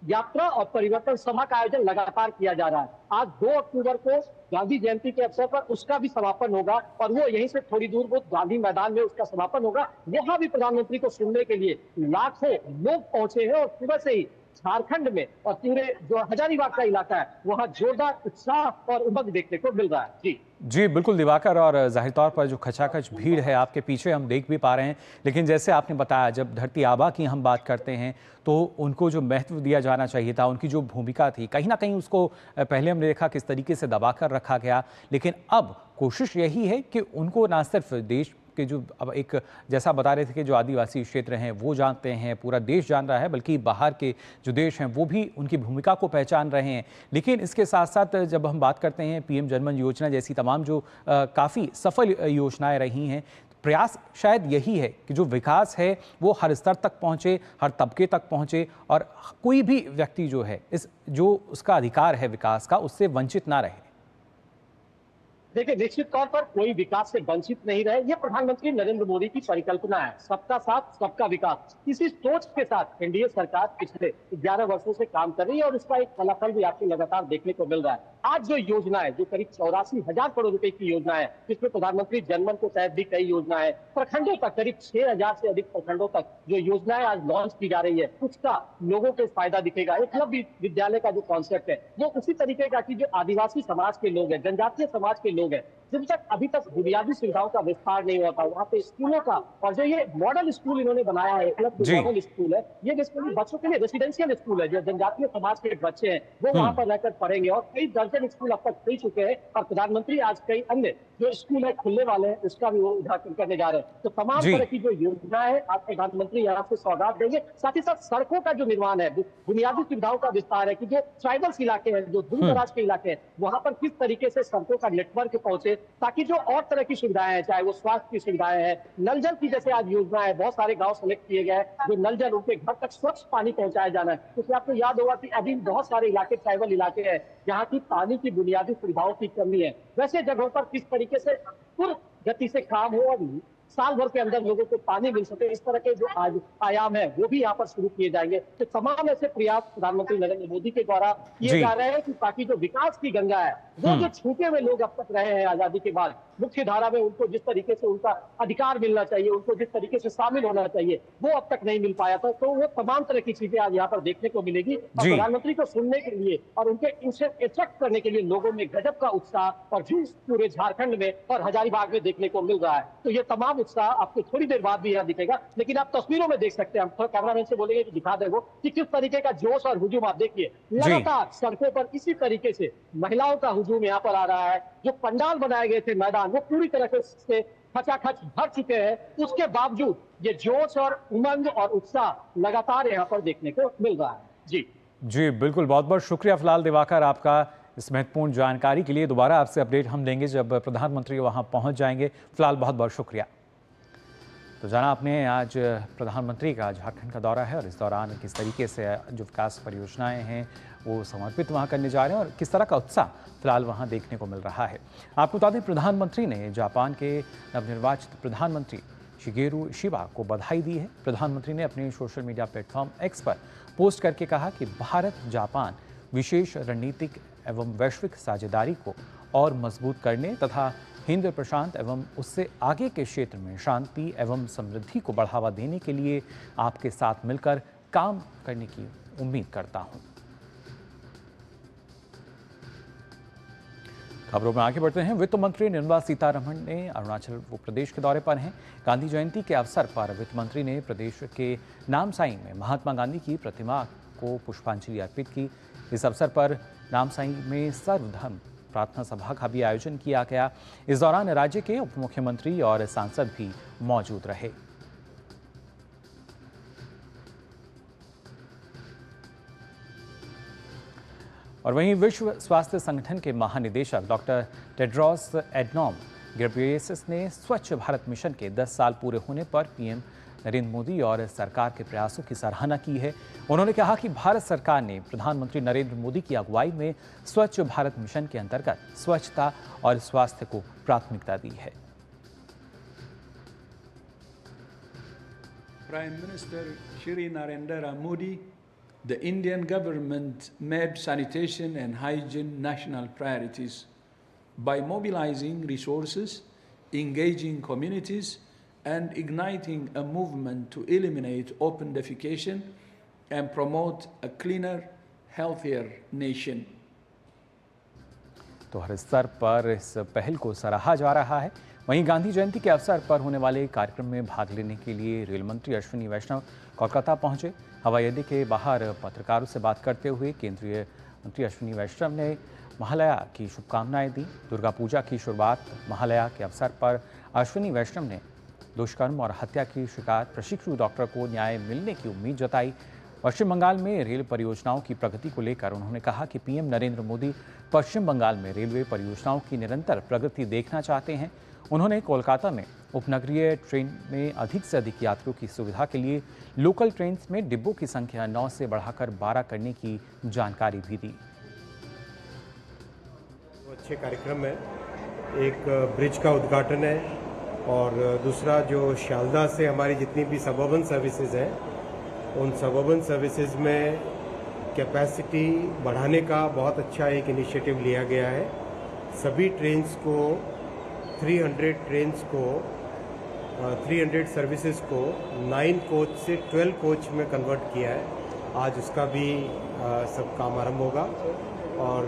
यात्रा और परिवर्तन सभा का आयोजन लगातार किया जा रहा है। आज 2 अक्टूबर को गांधी जयंती के अवसर पर उसका भी समापन होगा और वो यहीं से थोड़ी दूर वो गांधी मैदान में उसका समापन होगा। वहां भी प्रधानमंत्री को सुनने के लिए लाखों लोग पहुंचे हैं और सुबह से ही झारखंड में और पूरे जो हजारीबाग का इलाका है वहां जोरदार उत्साह और उमंग देखने को मिल रहा है। जी बिल्कुल दिवाकर, और जाहिर तौर पर जो खचाखच भीड़ है आपके पीछे हम देख भी पा रहे हैं। लेकिन जैसे आपने बताया, जब धरती आबा की हम बात करते हैं तो उनको जो महत्व दिया जाना चाहिए था, उनकी जो भूमिका थी, कहीं ना कहीं उसको पहले हमने देखा किस तरीके से दबाकर रखा गया। लेकिन अब कोशिश यही है कि उनको ना सिर्फ देश के जो अब एक जैसा बता रहे थे कि जो आदिवासी क्षेत्र हैं वो जानते हैं, पूरा देश जान रहा है, बल्कि बाहर के जो देश हैं वो भी उनकी भूमिका को पहचान रहे हैं। लेकिन इसके साथ साथ जब हम बात करते हैं पीएम जनमन योजना जैसी तमाम जो काफ़ी सफल योजनाएं रही हैं, प्रयास शायद यही है कि जो विकास है वो हर स्तर तक पहुंचे, हर तबके तक पहुंचे और कोई भी व्यक्ति जो है इस जो उसका अधिकार है विकास का, उससे वंचित ना रहे। देखिए, निश्चित तौर पर कोई विकास से वंचित नहीं रहे, ये प्रधानमंत्री नरेंद्र मोदी की परिकल्पना है। सबका साथ सबका विकास, इसी सोच के साथ एनडीए सरकार पिछले 11 वर्षों से काम कर रही है और इसका एक फलाफल भी आपको लगातार देखने को मिल रहा है। आज जो योजना है, जो करीब 84,000 करोड़ रुपए की योजना है, जिसमें प्रधानमंत्री जनमन के तहत भी कई योजनाएं, प्रखंडों तक करीब 6,000 से अधिक प्रखंडों तक जो योजनाएं आज लॉन्च की जा रही है, उसका लोगों को फायदा दिखेगा। एकलव्य विद्यालय का जो कॉन्सेप्ट है वो उसी तरीके का कि जो आदिवासी समाज के लोग हैं, जनजातीय समाज के लोग हैं, जिन तक अभी तक बुनियादी सुविधाओं का विस्तार नहीं हुआ था, वहाँ पे स्कूलों का, और जो ये मॉडल स्कूल इन्होंने बनाया है, एकलव्य मॉडल स्कूल है, ये बेसिकली बच्चों के लिए रेसिडेंशियल स्कूल है। जो जनजातीय समाज के बच्चे हैं वो वहाँ पर रहकर पढ़ेंगे और कई दर्जन स्कूल अब तक खुल चुके हैं और प्रधानमंत्री आज कई अन्य जो स्कूल है खुलने वाले हैं उसका भी वो उद्घाटन करने जा रहे हैं। तो तमाम तरह की जो योजना है आज प्रधानमंत्री यहाँ से सौगात देंगे। साथ ही साथ सड़कों का जो निर्माण है, बुनियादी सुविधाओं का विस्तार है कि जो ट्राइबल्स इलाके हैं, जो दूर दराज के इलाके हैं, वहां पर किस तरीके से सड़कों का नेटवर्क पहुंचे, ताकि जो और तरह की सुविधाएं हैं, चाहे वो स्वास्थ्य की सुविधाएं हैं, नल जल की जैसे आज योजना है, बहुत सारे गांव सेलेक्ट किए गए हैं जो नल जल उनके घर तक स्वच्छ पानी पहुंचाया जाना है। क्योंकि आपको याद होगा कि अभी बहुत सारे इलाके ट्राइबल इलाके हैं जहाँ की पानी की बुनियादी सुविधाओं की कमी है। वैसे जगहों पर किस तरीके से पूर्ण गति से काम हो और साल भर के अंदर लोगों को पानी मिल सके, इस तरह के जो आज आयाम है वो भी यहाँ पर शुरू किए जाएंगे। तो तमाम ऐसे प्रयास प्रधानमंत्री नरेंद्र मोदी के द्वारा किए जा रहे हैं कि ताकि जो विकास की गंगा है वो जो छूटे हुए लोग अब तक रहे हैं आजादी के बाद मुख्य धारा में, उनको जिस तरीके से उनका अधिकार मिलना चाहिए, उनको जिस तरीके से शामिल होना चाहिए, वो अब तक नहीं मिल पाया था। तो वो तमाम तरह की चीजें आज यहाँ पर देखने को मिलेगी और प्रधानमंत्री को सुनने के लिए और उनके इनसे अट्रैक्ट करने के लिए लोगों में गजब का उत्साह और जोश पूरे झारखंड में और हजारीबाग में देखने को मिल रहा है। तो ये तमाम उत्साह आपको थोड़ी देर बाद भी यहाँ दिखेगा, लेकिन आप तस्वीरों में देख सकते हैं। हम थोड़ा कैमरामैन से बोलेंगे कि दिखा दे वो कि किस तरीके का जोश और हुजूम आप देखिए। लगातार सड़कों पर इसी तरीके से महिलाओं का हुजूम यहाँ पर आ रहा है। जो पंडाल बनाए गए थे मैदान, वो पूरी तरह से खचाखच भर चुके हैं। उसके बावजूद ये जोश और उमंग और उत्साह लगातार यहाँ पर देखने को मिल रहा है। जी बिल्कुल, बहुत बहुत शुक्रिया फिलहाल दिवाकर आपका इस महत्वपूर्ण जानकारी के लिए। दोबारा आपसे अपडेट हम देंगे जब प्रधानमंत्री वहां पहुंच जाएंगे। फिलहाल बहुत बहुत शुक्रिया। तो जाना आपने, आज प्रधानमंत्री का झारखंड का दौरा है और इस दौरान किस तरीके से जो विकास परियोजनाएं हैं वो समर्पित वहां करने जा रहे हैं और किस तरह का उत्साह फिलहाल वहां देखने को मिल रहा है। आपको बता दें, प्रधानमंत्री ने जापान के नवनिर्वाचित प्रधानमंत्री शिगेरू इशिबा को बधाई दी है। प्रधानमंत्री ने अपने सोशल मीडिया प्लेटफॉर्म एक्स पर पोस्ट करके कहा कि भारत जापान विशेष रणनीतिक एवं वैश्विक साझेदारी को और मजबूत करने तथा हिंद प्रशांत एवं उससे आगे के क्षेत्र में शांति एवं समृद्धि को बढ़ावा देने के लिए आपके साथ मिलकर काम करने की उम्मीद करता हूं। खबरों में आगे बढ़ते हैं। वित्त मंत्री निर्मला सीतारमण ने अरुणाचल प्रदेश के दौरे पर हैं। गांधी जयंती के अवसर पर वित्त मंत्री ने प्रदेश के नामसाई में महात्मा गांधी की प्रतिमा को पुष्पांजलि अर्पित की। इस अवसर पर नामसाई में सर्वधर्म प्रार्थना सभा का भी आयोजन किया गया। इस दौरान राज्य के उप मुख्यमंत्री और सांसद भी मौजूद रहे। और वहीं विश्व स्वास्थ्य संगठन के महानिदेशक डॉक्टर टेड्रोस एडनॉम घेब्रेयेसस ने स्वच्छ भारत मिशन के 10 साल पूरे होने पर पीएम नरेंद्र मोदी और सरकार के प्रयासों की सराहना की है। उन्होंने कहा कि भारत सरकार ने प्रधानमंत्री नरेंद्र मोदी की अगुवाई में स्वच्छ भारत मिशन के अंतर्गत स्वच्छता और स्वास्थ्य को प्राथमिकता दी है। Prime Minister Shri Narendra Modi, the Indian government made sanitation and hygiene national priorities by mobilizing resources, engaging communities, and igniting a movement to eliminate open defecation and promote a cleaner, healthier nation. तो हर स्तर पर इस पहल को सराहा जा रहा है। वहीं गांधी जयंती के अवसर पर होने वाले कार्यक्रम में भाग लेने के लिए रेल मंत्री अश्विनी वैष्णव कोलकाता पहुंचे। हवाई अड्डे के बाहर पत्रकारों से बात करते हुए केंद्रीय मंत्री अश्विनी वैष्णव ने महालया की शुभकामनाएं दी। दुर्गा पूजा की शुरुआत महालया के अवसर पर अश्विनी वैष्णव ने दुष्कर्म और हत्या की शिकार प्रशिक्षु डॉक्टर को न्याय मिलने की उम्मीद जताई। पश्चिम बंगाल में रेल परियोजनाओं की प्रगति को लेकर उन्होंने कहा कि पीएम नरेंद्र मोदी पश्चिम बंगाल में रेलवे परियोजनाओं की निरंतर प्रगति देखना चाहते हैं। उन्होंने कोलकाता में उपनगरीय ट्रेन में अधिक से अधिक यात्रियों की सुविधा के लिए लोकल ट्रेन में डिब्बों की संख्या 9 से बढ़ाकर 12 करने की जानकारी भी दी। अच्छे कार्यक्रम है, एक ब्रिज का उद्घाटन है और दूसरा जो शालदा से हमारी जितनी भी सबअर्बन सर्विसेज हैं उन सबअर्बन सर्विसेज में कैपेसिटी बढ़ाने का बहुत अच्छा एक इनिशिएटिव लिया गया है। सभी ट्रेन्स को 300 सर्विसेज को 9 कोच से 12 कोच में कन्वर्ट किया है। आज उसका भी सब काम आरंभ होगा और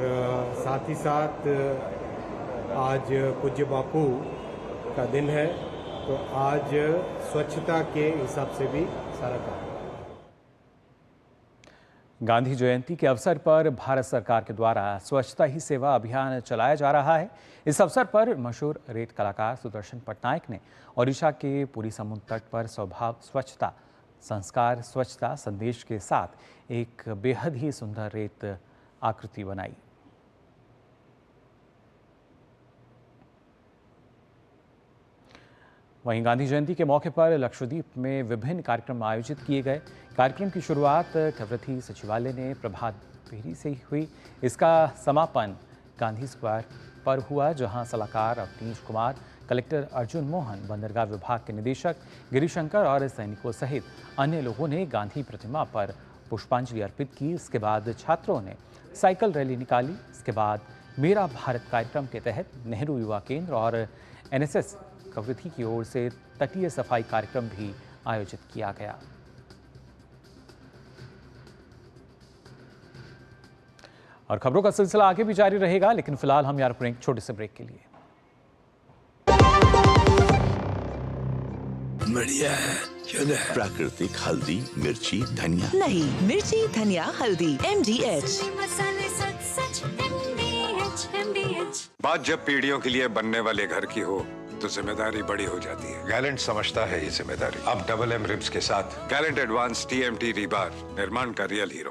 साथ ही साथ आज पूज्य बापू का दिन है तो आज स्वच्छता के हिसाब से भी सारा काम। गांधी जयंती के अवसर पर भारत सरकार के द्वारा स्वच्छता ही सेवा अभियान चलाया जा रहा है। इस अवसर पर मशहूर रेत कलाकार सुदर्शन पटनायक ने ओडिशा के पुरी समुद्र तट पर स्वभाव स्वच्छता संस्कार स्वच्छता संदेश के साथ एक बेहद ही सुंदर रेत आकृति बनाई। वहीं गांधी जयंती के मौके पर लक्षद्वीप में विभिन्न कार्यक्रम आयोजित किए गए। कार्यक्रम की शुरुआत कवरत्ती सचिवालय ने प्रभात फेरी से हुई। इसका समापन गांधी स्क्वायर पर हुआ, जहां सलाहकार अवनीश कुमार, कलेक्टर अर्जुन मोहन, बंदरगाह विभाग के निदेशक गिरिशंकर और सैनिकों सहित अन्य लोगों ने गांधी प्रतिमा पर पुष्पांजलि अर्पित की। इसके बाद छात्रों ने साइकिल रैली निकाली। इसके बाद मेरा भारत कार्यक्रम के तहत नेहरू युवा केंद्र और एनएसएस कवरत्ती की ओर से तटीय सफाई कार्यक्रम भी आयोजित किया गया। और खबरों का सिलसिला आगे भी जारी रहेगा, लेकिन फिलहाल हम यार एक छोटे से ब्रेक के लिए। बढ़िया है, प्राकृतिक हल्दी मिर्ची धनिया नहीं, मिर्ची धनिया हल्दी MDH। बात जब पीढ़ियों के लिए बनने वाले घर की हो तो जिम्मेदारी बड़ी हो जाती है। गैलेंट समझता है ये जिम्मेदारी। अब डबल M रिब्स के साथ गैलेंट एडवांस TMT रीबार, निर्माण का रियल हीरो।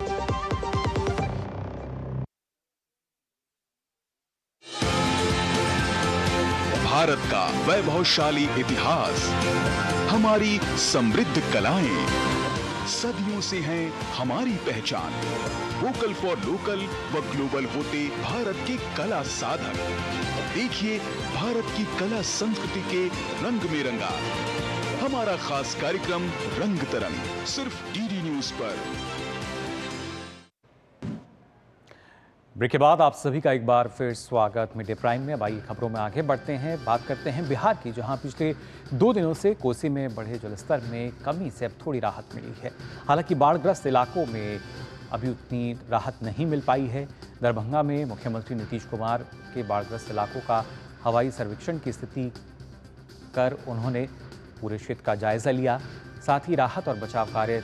भारत का वैभवशाली इतिहास, हमारी समृद्ध कलाएं, सदियों से हैं हमारी पहचान। वोकल फॉर लोकल व ग्लोबल होते भारत के कला साधक। देखिए भारत की कला संस्कृति के रंग में रंगा हमारा खास कार्यक्रम रंग तरंग, सिर्फ DD न्यूज पर। ब्रेक के बाद आप सभी का एक बार फिर स्वागत मिड डे प्राइम में। अब आइए खबरों में आगे बढ़ते हैं, बात करते हैं बिहार की, जहां पिछले 2 दिनों से कोसी में बढ़े जलस्तर में कमी से अब थोड़ी राहत मिली है। हालांकि बाढ़ग्रस्त इलाकों में अभी उतनी राहत नहीं मिल पाई है। दरभंगा में मुख्यमंत्री नीतीश कुमार के बाढ़ग्रस्त इलाकों का हवाई सर्वेक्षण की स्थिति कर उन्होंने पूरे क्षेत्र का जायजा लिया। साथ ही राहत और बचाव कार्य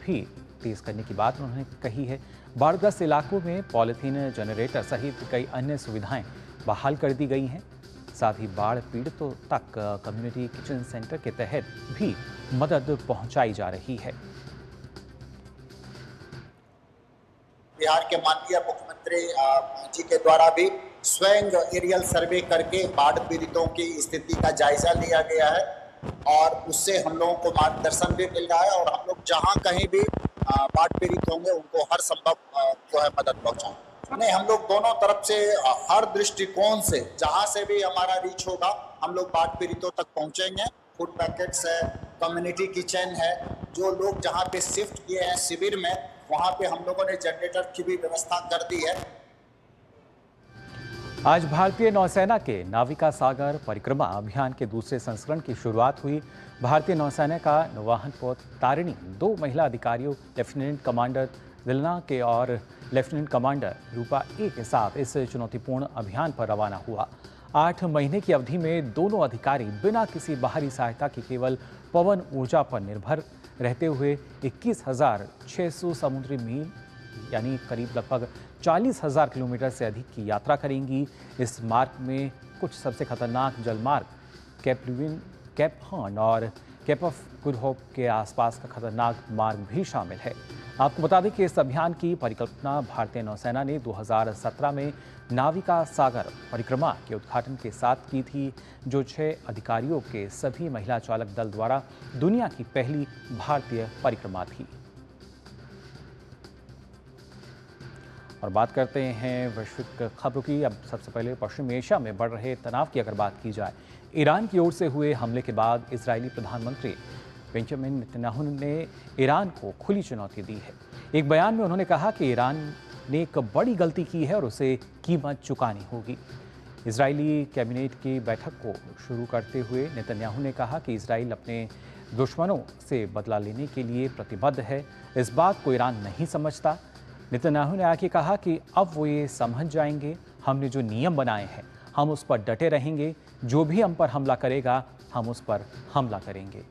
भी तेज करने की बात उन्होंने कही है। बाढ़ग्रस्त इलाकों में पॉलीथीन जनरेटर सहित कई अन्य सुविधाएं बहाल कर दी गई हैं। साथ ही बाढ़ पीड़ितों तक कम्युनिटी किचन सेंटर के तहत भी मदद पहुंचाई जा रही है। बिहार के माननीय मुख्यमंत्री जी के द्वारा भी स्वयं एरियल सर्वे करके बाढ़ पीड़ितों की स्थिति का जायजा लिया गया है और उससे हम लोगों को मार्गदर्शन भी मिल रहा है और हम लोग जहां कहीं भी बाढ़ पीड़ित होंगे उनको हर संभव जो है मदद पहुंचाएं। नहीं, हम लोग दोनों तरफ से हर दृष्टिकोण से जहां से भी हमारा रीच होगा हम लोग बाढ़ पीड़ितों तक पहुंचेंगे। फूड पैकेट्स है, कम्युनिटी किचन है, जो लोग जहां पे शिफ्ट किए हैं शिविर में वहां पे हम लोगों ने जनरेटर की भी व्यवस्था कर दी है। आज भारतीय नौसेना के नाविका सागर परिक्रमा अभियान के दूसरे संस्करण की शुरुआत हुई। भारतीय नौसेना का नौवहन पोत तारिणी 2 महिला अधिकारियों लेफ्टिनेंट कमांडर दिलना के और लेफ्टिनेंट कमांडर रूपा ए के साथ इस चुनौतीपूर्ण अभियान पर रवाना हुआ। 8 महीने की अवधि में दोनों अधिकारी बिना किसी बाहरी सहायता के केवल पवन ऊर्जा पर निर्भर रहते हुए 21,600 समुद्री मील यानी करीब लगभग 40,000 किलोमीटर से अधिक की यात्रा करेंगी। इस मार्ग में कुछ सबसे खतरनाक जलमार्ग कैप लुविन, कैप हॉर्न और कैप ऑफ गुड होप के आसपास का खतरनाक मार्ग भी शामिल है। आपको बता दें कि इस अभियान की परिकल्पना भारतीय नौसेना ने 2017 में नाविका सागर परिक्रमा के उद्घाटन के साथ की थी, जो 6 अधिकारियों के सभी महिला चालक दल द्वारा दुनिया की पहली भारतीय परिक्रमा थी। और बात करते हैं वैश्विक खबरों की। अब सबसे पहले पश्चिमी एशिया में बढ़ रहे तनाव की अगर बात की जाए, ईरान की ओर से हुए हमले के बाद इजरायली प्रधानमंत्री बेंजामिन नेतन्याहू ने ईरान को खुली चुनौती दी है। एक बयान में उन्होंने कहा कि ईरान ने एक बड़ी गलती की है और उसे कीमत चुकानी होगी। इजरायली कैबिनेट की बैठक को शुरू करते हुए नेतन्याहू ने कहा कि इजराइल अपने दुश्मनों से बदला लेने के लिए प्रतिबद्ध है। इस बात को ईरान नहीं समझता। नेतन्याहू ने आगे कहा कि अब वो ये समझ जाएंगे, हमने जो नियम बनाए हैं हम उस पर डटे रहेंगे, जो भी हम पर हमला करेगा हम उस पर हमला करेंगे।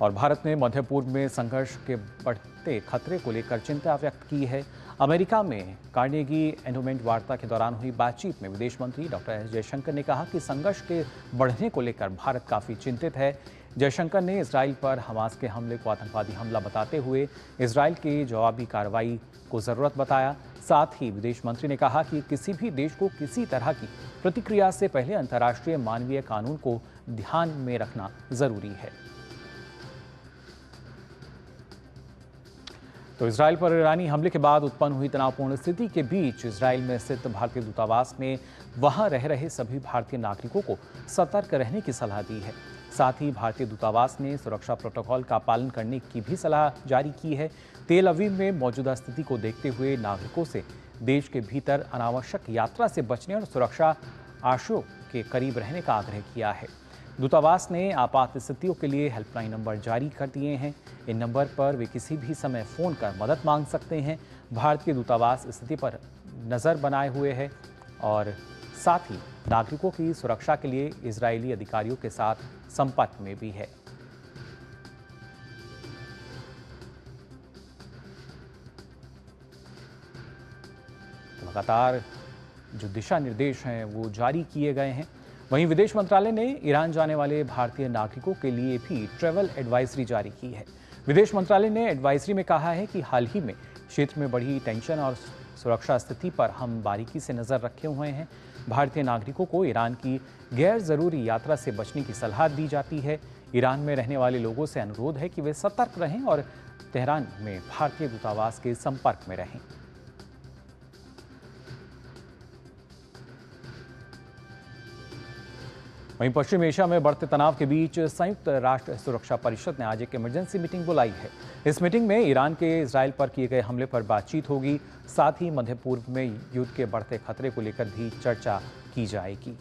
और भारत ने मध्य पूर्व में संघर्ष के बढ़ते खतरे को लेकर चिंता व्यक्त की है। अमेरिका में कार्नेगी एंडोमेंट वार्ता के दौरान हुई बातचीत में विदेश मंत्री डॉक्टर एस जयशंकर ने कहा कि संघर्ष के बढ़ने को लेकर भारत काफी चिंतित है। जयशंकर ने इजराइल पर हमास के हमले को आतंकवादी हमला बताते हुए इजराइल की जवाबी कार्रवाई को जरूरत बताया। साथ ही विदेश मंत्री ने कहा कि किसी भी देश को किसी तरह की प्रतिक्रिया से पहले अंतर्राष्ट्रीय मानवीय कानून को ध्यान में रखना जरूरी है। तो इजराइल पर ईरानी हमले के बाद उत्पन्न हुई तनावपूर्ण स्थिति के बीच इजराइल में स्थित भारतीय दूतावास ने वहां रह रहे सभी भारतीय नागरिकों को सतर्क रहने की सलाह दी है। साथ ही भारतीय दूतावास ने सुरक्षा प्रोटोकॉल का पालन करने की भी सलाह जारी की है। तेल अवीव में मौजूदा स्थिति को देखते हुए नागरिकों से देश के भीतर अनावश्यक यात्रा से बचने और सुरक्षा आशयों के करीब रहने का आग्रह किया है। दूतावास ने आपात स्थितियों के लिए हेल्पलाइन नंबर जारी कर दिए हैं। इन नंबर पर वे किसी भी समय फ़ोन कर मदद मांग सकते हैं। भारतीय दूतावास स्थिति पर नज़र बनाए हुए है और साथ ही नागरिकों की सुरक्षा के लिए इजरायली अधिकारियों के साथ संपर्क में भी है। लगातार जो दिशा निर्देश हैं वो जारी किए गए हैं। वहीं विदेश मंत्रालय ने ईरान जाने वाले भारतीय नागरिकों के लिए भी ट्रैवल एडवाइजरी जारी की है। विदेश मंत्रालय ने एडवाइजरी में कहा है कि हाल ही में क्षेत्र में बढ़ी टेंशन और सुरक्षा स्थिति पर हम बारीकी से नज़र रखे हुए हैं। भारतीय नागरिकों को ईरान की गैर ज़रूरी यात्रा से बचने की सलाह दी जाती है। ईरान में रहने वाले लोगों से अनुरोध है कि वे सतर्क रहें और तेहरान में भारतीय दूतावास के संपर्क में रहें। वहीं पश्चिम एशिया में बढ़ते तनाव के बीच संयुक्त राष्ट्र सुरक्षा परिषद ने आज एक इमरजेंसी मीटिंग बुलाई है। इस मीटिंग में ईरान के इजराइल पर किए गए हमले पर बातचीत होगी। साथ ही मध्य पूर्व में युद्ध के बढ़ते खतरे को लेकर भी चर्चा की जाएगी।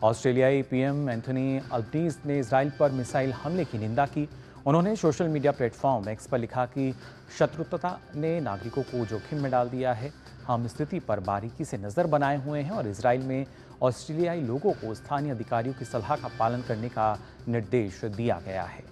ऑस्ट्रेलियाई पीएम एंथनी अल्बनीज ने इजराइल पर मिसाइल हमले की निंदा की। उन्होंने सोशल मीडिया प्लेटफॉर्म एक्स पर लिखा कि शत्रुता ने नागरिकों को जोखिम में डाल दिया है। हम स्थिति पर बारीकी से नज़र बनाए हुए हैं और इजराइल में ऑस्ट्रेलियाई लोगों को स्थानीय अधिकारियों की सलाह का पालन करने का निर्देश दिया गया है।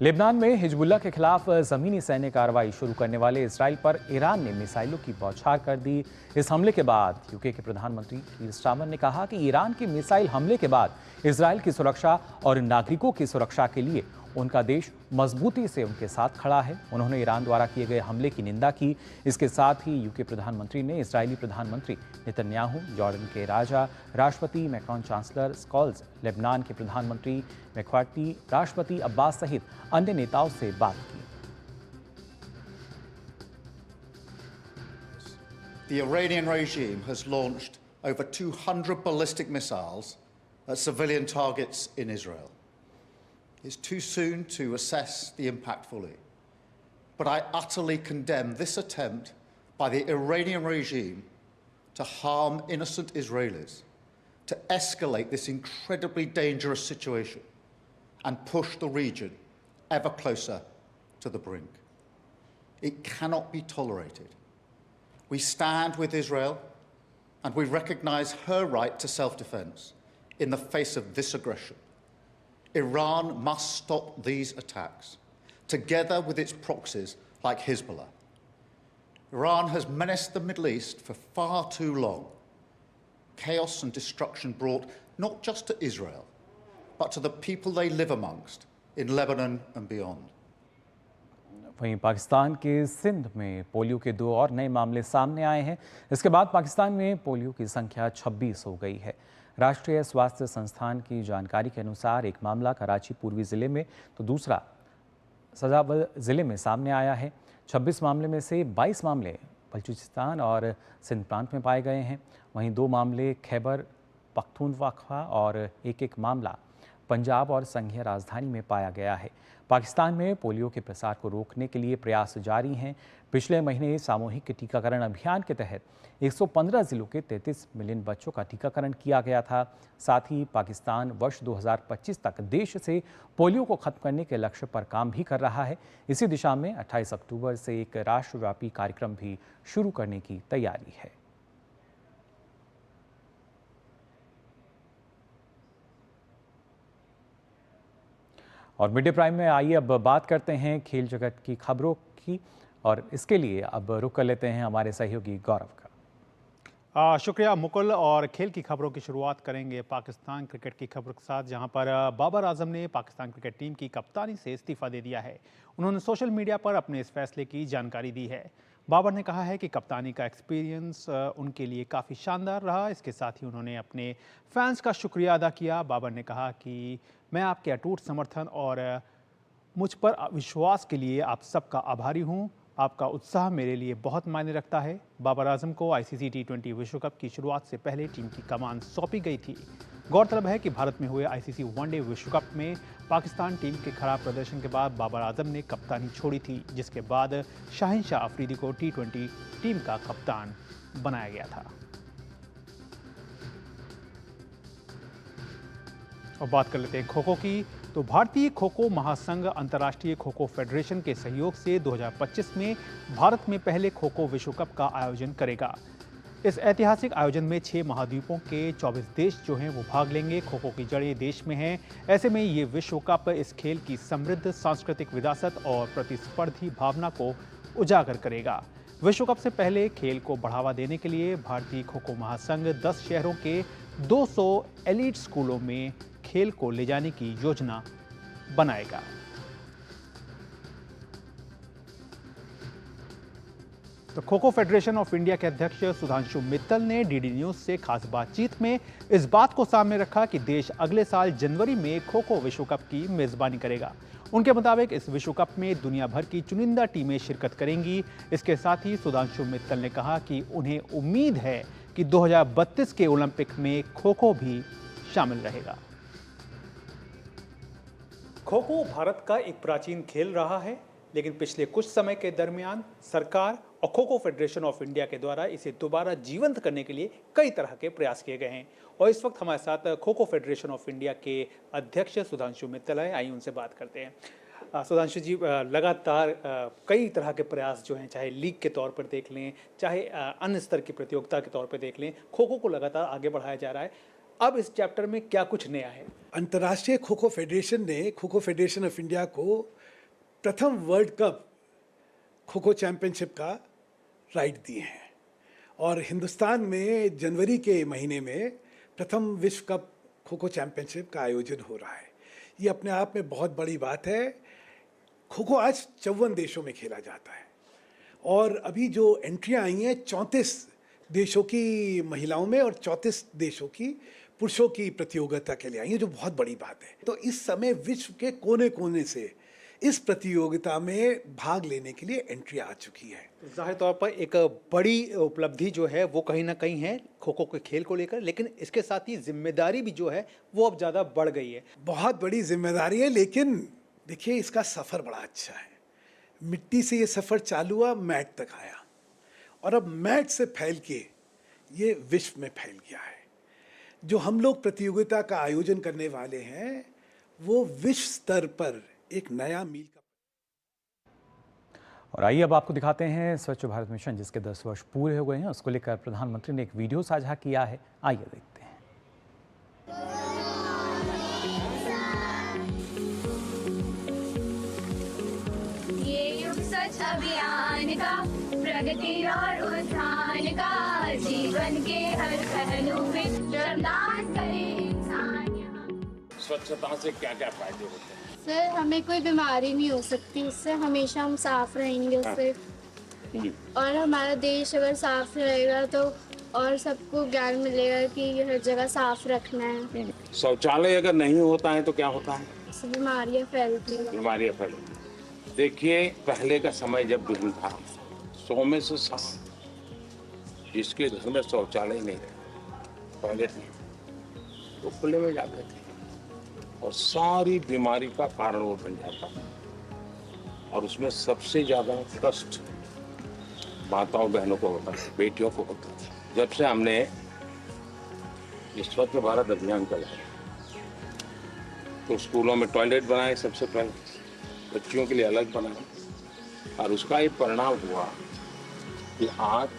लेबनान में हिजबुल्लाह के खिलाफ जमीनी सैन्य कार्रवाई शुरू करने वाले इजराइल पर ईरान ने मिसाइलों की बौछार कर दी। इस हमले के बाद यूके के प्रधानमंत्री कीर स्टारमर ने कहा कि ईरान के मिसाइल हमले के बाद इजराइल की सुरक्षा और नागरिकों की सुरक्षा के लिए उनका देश मजबूती से उनके साथ खड़ा है। उन्होंने ईरान द्वारा किए गए हमले की निंदा की। इसके साथ ही यूके प्रधानमंत्री ने इजरायली प्रधानमंत्री नेतन्याहू, जॉर्डन के राजा, राष्ट्रपति मैक्रोन, चांसलर स्कॉल्स, लेबनान के प्रधानमंत्री मैक्वार्टी, राष्ट्रपति अब्बास सहित अन्य नेताओं से बात की। The Iranian regime has launched over 200 ballistic missiles at civilian targets in Israel. It's too soon to assess the impact fully, but I utterly condemn this attempt by the Iranian regime to harm innocent Israelis, to escalate this incredibly dangerous situation and push the region ever closer to the brink. It cannot be tolerated. We stand with Israel and we recognize her right to self-defense in the face of this aggression. Iran must stop these attacks, together with its proxies like Hezbollah. Iran has menaced the Middle East for far too long. Chaos and destruction brought not just to Israel, but to the people they live amongst in Lebanon and beyond. वहीं पाकिस्तान के सिंध में polio के 2 और नए मामले सामने आए हैं। इसके बाद पाकिस्तान में पोलियो की संख्या 26 हो गई है। राष्ट्रीय स्वास्थ्य संस्थान की जानकारी के अनुसार एक मामला कराची पूर्वी ज़िले में तो दूसरा सजावल ज़िले में सामने आया है। 26 मामले में से 22 मामले बलूचिस्तान और सिंध प्रांत में पाए गए हैं। वहीं 2 मामले खैबर पख्तूनख्वा और एक मामला पंजाब और संघीय राजधानी में पाया गया है। पाकिस्तान में पोलियो के प्रसार को रोकने के लिए प्रयास जारी हैं। पिछले महीने सामूहिक टीकाकरण अभियान के तहत 115 जिलों के 33 मिलियन बच्चों का टीकाकरण किया गया था। साथ ही पाकिस्तान वर्ष 2025 तक देश से पोलियो को खत्म करने के लक्ष्य पर काम भी कर रहा है। इसी दिशा में 28 अक्टूबर से एक राष्ट्रव्यापी कार्यक्रम भी शुरू करने की तैयारी है। और मिड डे प्राइम में आइए अब बात करते हैं खेल जगत की खबरों की, और इसके लिए अब रुक कर लेते हैं हमारे सहयोगी गौरव का। शुक्रिया मुकुल। और खेल की खबरों की शुरुआत करेंगे पाकिस्तान क्रिकेट की खबर के साथ, जहां पर बाबर आजम ने पाकिस्तान क्रिकेट टीम की कप्तानी से इस्तीफा दे दिया है। उन्होंने सोशल मीडिया पर अपने इस फैसले की जानकारी दी है। बाबर ने कहा है कि कप्तानी का एक्सपीरियंस उनके लिए काफ़ी शानदार रहा। इसके साथ ही उन्होंने अपने फैंस का शुक्रिया अदा किया। बाबर ने कहा कि मैं आपके अटूट समर्थन और मुझ पर विश्वास के लिए आप सबका आभारी हूं। आपका उत्साह मेरे लिए बहुत मायने रखता है। बाबर आजम को आईसीसी T20 विश्व कप की शुरुआत से पहले टीम की कमान सौंपी गई थी। गौरतलब है कि भारत में हुए आईसीसी वनडे विश्व कप में पाकिस्तान टीम के खराब प्रदर्शन के बाद बाबर आजम ने कप्तानी छोड़ी थी, जिसके बाद शाहिन शाह अफरीदी को T20 टीम का कप्तान बनाया गया था। और बात कर लेते हैं खो खो की। तो भारतीय खो खो महासंघ अंतर्राष्ट्रीय खो खो फेडरेशन के सहयोग से 2025 में भारत में पहले खो खो विश्व कप का आयोजन करेगा। इस ऐतिहासिक आयोजन में 6 महाद्वीपों के 24 देश जो हैं वो भाग लेंगे। खो खो की जड़ें देश में हैं। ऐसे में ये विश्व कप इस खेल की समृद्ध सांस्कृतिक विरासत और प्रतिस्पर्धी भावना को उजागर करेगा। विश्व कप से पहले खेल को बढ़ावा देने के लिए भारतीय खो खो महासंघ 10 शहरों के 200 एलीट स्कूलों में खेल को ले जाने की योजना बनाएगा। तो kho kho federation of India के अध्यक्ष सुधांशु मित्तल ने डीडी न्यूज से खास बातचीत में इस बात को सामने रखा कि देश अगले साल जनवरी में खो खो विश्व कप की मेजबानी करेगा। उनके मुताबिक इस विश्व कप में दुनिया भर की चुनिंदा टीमें शिरकत करेंगी। इसके साथ ही सुधांशु मित्तल ने कहा कि उन्हें उम्मीद है कि 2032 के ओलंपिक में खो खो भी शामिल रहेगा। खो खो भारत का एक प्राचीन खेल रहा है, लेकिन पिछले कुछ समय के दरमियान सरकार और kho kho federation of India के द्वारा इसे दोबारा जीवंत करने के लिए कई तरह के प्रयास किए गए हैं। और इस वक्त हमारे साथ kho kho federation of India के अध्यक्ष सुधांशु मित्तल हैं। आइए उनसे बात करते हैं। सुधांशु जी, लगातार कई तरह के प्रयास जो हैं, चाहे लीग के तौर पर देख लें, चाहे अन्य स्तर की प्रतियोगिता के तौर पर देख लें, खो खो को लगातार आगे बढ़ाया जा रहा है। अब इस चैप्टर में क्या कुछ नया है? अंतर्राष्ट्रीय खो खो फेडरेशन ने kho kho federation of India को प्रथम world cup kho kho championship का राइट दिए हैं और हिंदुस्तान में जनवरी के महीने में प्रथम विश्व कप खो खो चैंपियनशिप का आयोजन हो रहा है। ये अपने आप में बहुत बड़ी बात है। खो खो आज 54 देशों में खेला जाता है और अभी जो एंट्रियां आई हैं 34 देशों की महिलाओं में और 34 देशों की पुरुषों की प्रतियोगिता के लिए आई है, जो बहुत बड़ी बात है। तो इस समय विश्व के कोने कोने से इस प्रतियोगिता में भाग लेने के लिए एंट्री आ चुकी है। जाहिर तौर पर एक बड़ी उपलब्धि जो है वो कहीं ना कहीं है खो खो के खेल को लेकर, लेकिन इसके साथ ही जिम्मेदारी भी जो है वो अब ज़्यादा बढ़ गई है। बहुत बड़ी जिम्मेदारी है, लेकिन देखिए इसका सफ़र बड़ा अच्छा है। मिट्टी से ये सफ़र चालू हुआ, मैट तक आया और अब मैट से फैल के ये विश्व में फैल गया है। जो हम लोग प्रतियोगिता का आयोजन करने वाले हैं वो विश्व स्तर पर एक नया मील का। और आइए अब आपको दिखाते हैं स्वच्छ भारत मिशन जिसके 10 वर्ष पूरे हो गए हैं, उसको लेकर प्रधानमंत्री ने एक वीडियो साझा किया है। आइए देखते हैं। ये युग स्वच्छ अभियान का, प्रगति और उत्थान का, जीवन के हर पहलू में श्रमदान करे इंसान यहाँ। स्वच्छता से क्या क्या फायदे होते हैं? सर, हमें कोई बीमारी नहीं हो सकती उससे, हमेशा हम साफ रहेंगे उससे। और हमारा देश अगर साफ रहेगा तो और सबको ज्ञान मिलेगा कि हर जगह साफ रखना है। शौचालय अगर नहीं होता है तो क्या होता है? बीमारियाँ फैलती हैं। बीमारियाँ फैलती। देखिए पहले का समय जब बिल्कुल था 100 में से 100 जिसके घर में शौचालय नहीं था, टॉयलेट नहीं, तो खुले में जाते थे और सारी बीमारी का कारण वो बन जाता। और उसमें सबसे ज्यादा कष्ट माताओं बहनों को होता है, बेटियों को होता है। जब से हमने ये स्वच्छ भारत अभियान चलाया तो स्कूलों में टॉयलेट बनाए, सबसे पहले बच्चियों के लिए अलग बनाए और उसका ये परिणाम हुआ कि आज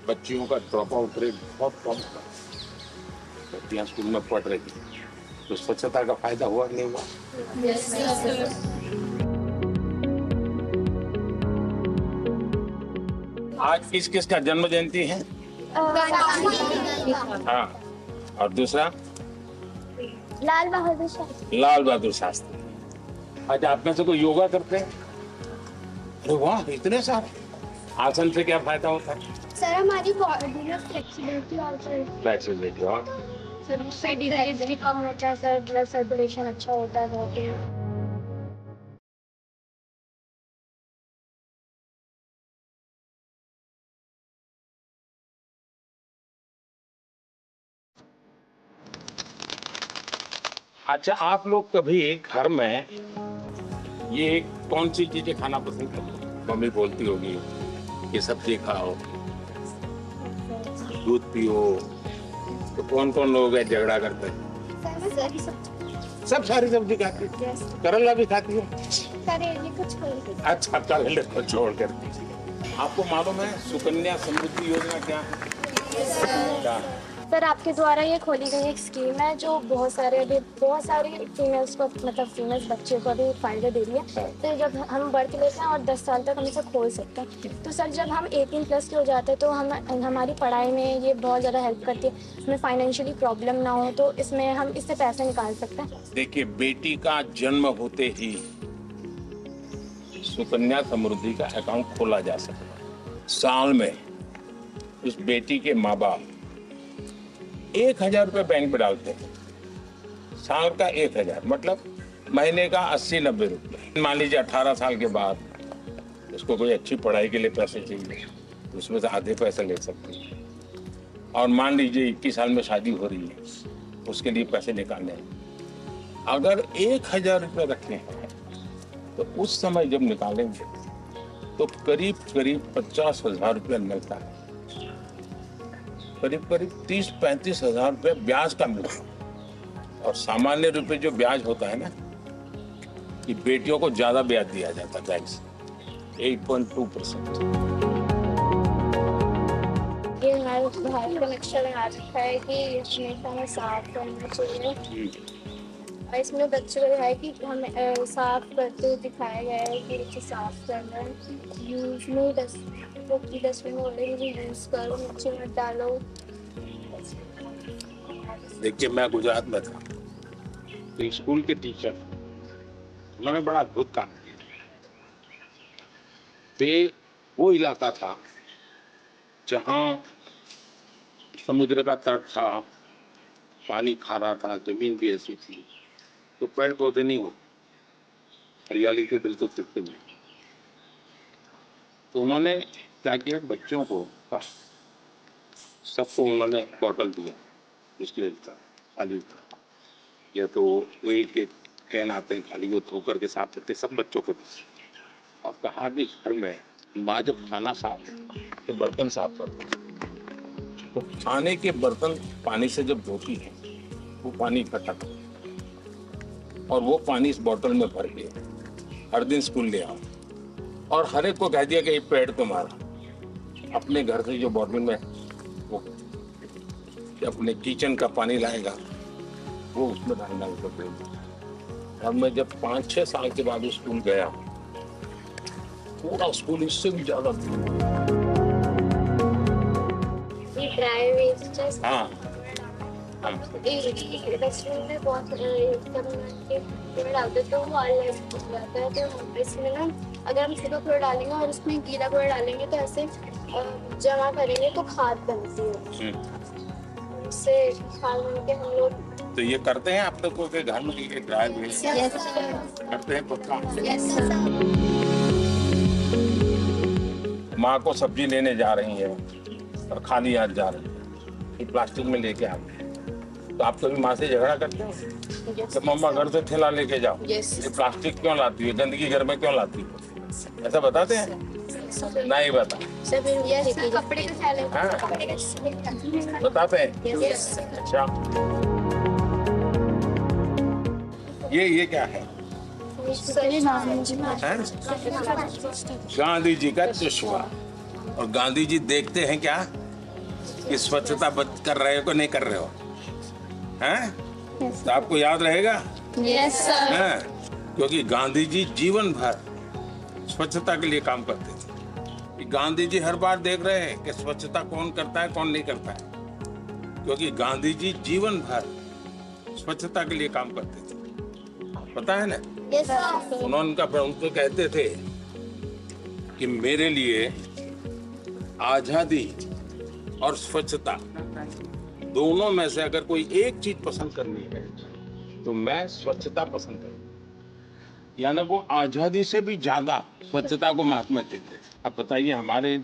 बच्चियों का ड्रॉप आउट रेट बहुत कम था। बच्चियाँ स्कूल में पढ़ रही थी तो स्वच्छता का फायदा हुआ कि नहीं हुआ? आज किस किस का जन्म जयंती है? हाँ, और दूसरा लाल बहादुर शास्त्री। लाल बहादुर शास्त्री। आज आप में से कोई योगा करते हैं? अरे वाह, इतने सारे। आसन से क्या फायदा होता है? सर, हमारी बॉडी में फ्लेक्सिबिलिटी आता है। फ्लेक्सिबिलिटी और सर, उससे डिजीज भी कम होता है सर, ब्लड सर्कुलेशन अच्छा होता है बॉडी में। अच्छा, आप लोग कभी घर में ये कौन सी चीजें खाना पसंद करते हो? मम्मी बोलती होगी ये सब्जी खाओ, दूध पियो, तो कौन कौन लोग हैं झगड़ा करते हैं? सब सारी सब्जी खाती है। करेला भी खाती है? करेले को छोड़ कर। अच्छा, करेले को छोड़ कर। आपको मालूम है सुकन्या समृद्धि योजना क्या है? क्या? सर, आपके द्वारा ये खोली गई एक स्कीम है जो बहुत सारे फीमेल्स को, मतलब फीमेल्स बच्चे को भी फायदा दे रही है। तो जब हम बर्थ लेते हैं और 10 साल तक हम इसे खोल सकते हैं। तो सर, जब हम 18+ के हो जाते हैं तो हमारी पढ़ाई में ये बहुत ज़्यादा हेल्प करती है। हमें फाइनेंशियली प्रॉब्लम ना हो तो इसमें हम इससे पैसे निकाल सकते हैं। देखिए, बेटी का जन्म होते ही सुकन्या समृद्धि का अकाउंट खोला जा सकता है। साल में उस बेटी के माँ बाप 1000 रुपये बैंक में डालते हैं। साल का 1000 मतलब महीने का 80-90 रुपये। मान लीजिए 18 साल के बाद उसको कोई अच्छी पढ़ाई के लिए पैसे चाहिए, उसमें से आधे पैसे ले सकते हैं। और मान लीजिए 21 साल में शादी हो रही है, उसके लिए पैसे निकालने हैं। अगर 1000 रुपये रखे हैं तो उस समय जब निकालेंगे तो करीब 50,000 रुपये मिलता है। करीब 30-35 हजार रुपये ब्याज का मिलता है। और सामान्य रुपए जो ब्याज होता है ना, कि बेटियों को ज्यादा ब्याज दिया जाता है बैंक से, 8.2%। ये हमारे भारत का नक्शा बना रखा है कि हमेशा हमें साफ करना चाहिए और इसमें बच्चों को है कि हमें साफ करते हुए दिखाया गया है कि नीचे साफ करना है, यूज में डस्टबिन ऑलरेडी यूज करो, नीचे मत डालो। देखिए, मैं गुजरात में था तो स्कूल के टीचर उन्होंने बड़ा अद्भुत काम किया। वे वो इलाका था जहाँ समुद्र का तट था, पानी खारा था, जमीन भी ऐसी थी, तो पेड़ पौधे नहीं होते, हरियाली के बिल्कुल सिर्फ नहीं। तो उन्होंने क्या किया, बच्चों को सबको उन्होंने बॉटल दिया, बिस्किट था खाली था, या तो वही के कैन आते हैं खाली, वो धो करके साफ करते सब बच्चों को दिया। और कहा कि घर में माँ जब खाना साफ तो बर्तन साफ करती, तो खाने के बर्तन पानी से जब धोती है वो पानी इकट्ठा करती और वो पानी इस बोतल में भर के हर दिन स्कूल ले आओ। और हर एक को कह दिया कि ये पेड़ तुम्हारा, अपने घर से जो बोतल में वो अपने किचन का पानी लाएगा वो उसमें डालना उसको पेड़। और मैं जब 5-6 साल के बाद स्कूल गया, पूरा स्कूल इससे भी ज्यादा ड्राई वेस्ट हाँ डस्टबिन में बहुत कूड़ा डालते तो वो अलग हो जाता है। तो इसमें ना अगर हम सूखा कूड़ा डालेंगे और उसमें गीला कूड़ा डालेंगे तो ऐसे जमा करेंगे तो खाद बनती है, उससे खाद बन के हम लोग। तो ये करते हैं आप लोगों के घर में ये ड्राई वेस्ट करते हैं पक्का? माँ को सब्जी लेने जा रही है और खाली हाथ जा रही है, ये प्लास्टिक में लेके आ गए, तो आप कभी माँ से झगड़ा करते हो कि मम्मा घर से थैला लेके जाओ, ये प्लास्टिक क्यों लाती है, गंदगी घर में क्यों लाती है, ऐसा बताते हैं? नहीं बता कपड़े के थैले बताते हैं? अच्छा, ये क्या है? गांधी जी का चश्मा। और गांधी जी देखते हैं क्या कि स्वच्छता कर रहे हो कि नहीं कर रहे हो, हैं? तो आपको याद रहेगा? Yes sir. क्योंकि गांधी जी जीवन भर स्वच्छता के लिए काम करते थे। गांधी जी हर बार देख रहे हैं कि स्वच्छता कौन करता है कौन नहीं करता है, क्योंकि गांधी जी जीवन भर स्वच्छता के लिए काम करते थे, पता है ना? Yes sir. उनको कहते थे कि मेरे लिए आजादी और स्वच्छता दोनों में से अगर कोई एक चीज पसंद करनी है तो मैं स्वच्छता पसंद करूँ। यानी वो आजादी से भी ज्यादा स्वच्छता को महत्व देते। अब बताइए, हमारे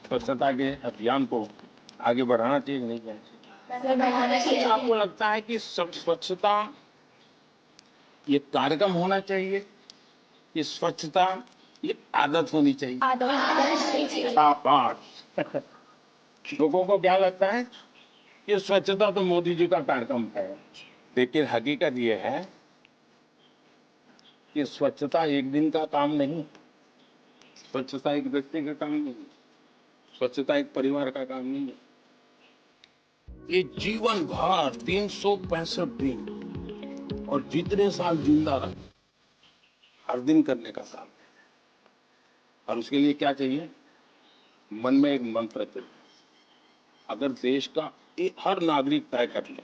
स्वच्छता के अभियान को आगे बढ़ाना चाहिए कि नहीं चाहिए? आपको लगता है कि सब स्वच्छता ये कार्यक्रम होना चाहिए, ये स्वच्छता ये आदत होनी चाहिए? लोगों को क्या लगता है कि स्वच्छता तो मोदी जी का कार्यक्रम है, लेकिन हकीकत ये है कि स्वच्छता एक दिन का काम नहीं, स्वच्छता एक व्यक्ति का काम नहीं, स्वच्छता एक परिवार का काम नहीं है, ये जीवन भर 365 दिन और जितने साल जिंदा रहे हर दिन करने का काम है। और उसके लिए क्या चाहिए? मन में एक मंत्र चाहिए। अगर देश का हर नागरिक तय कर ले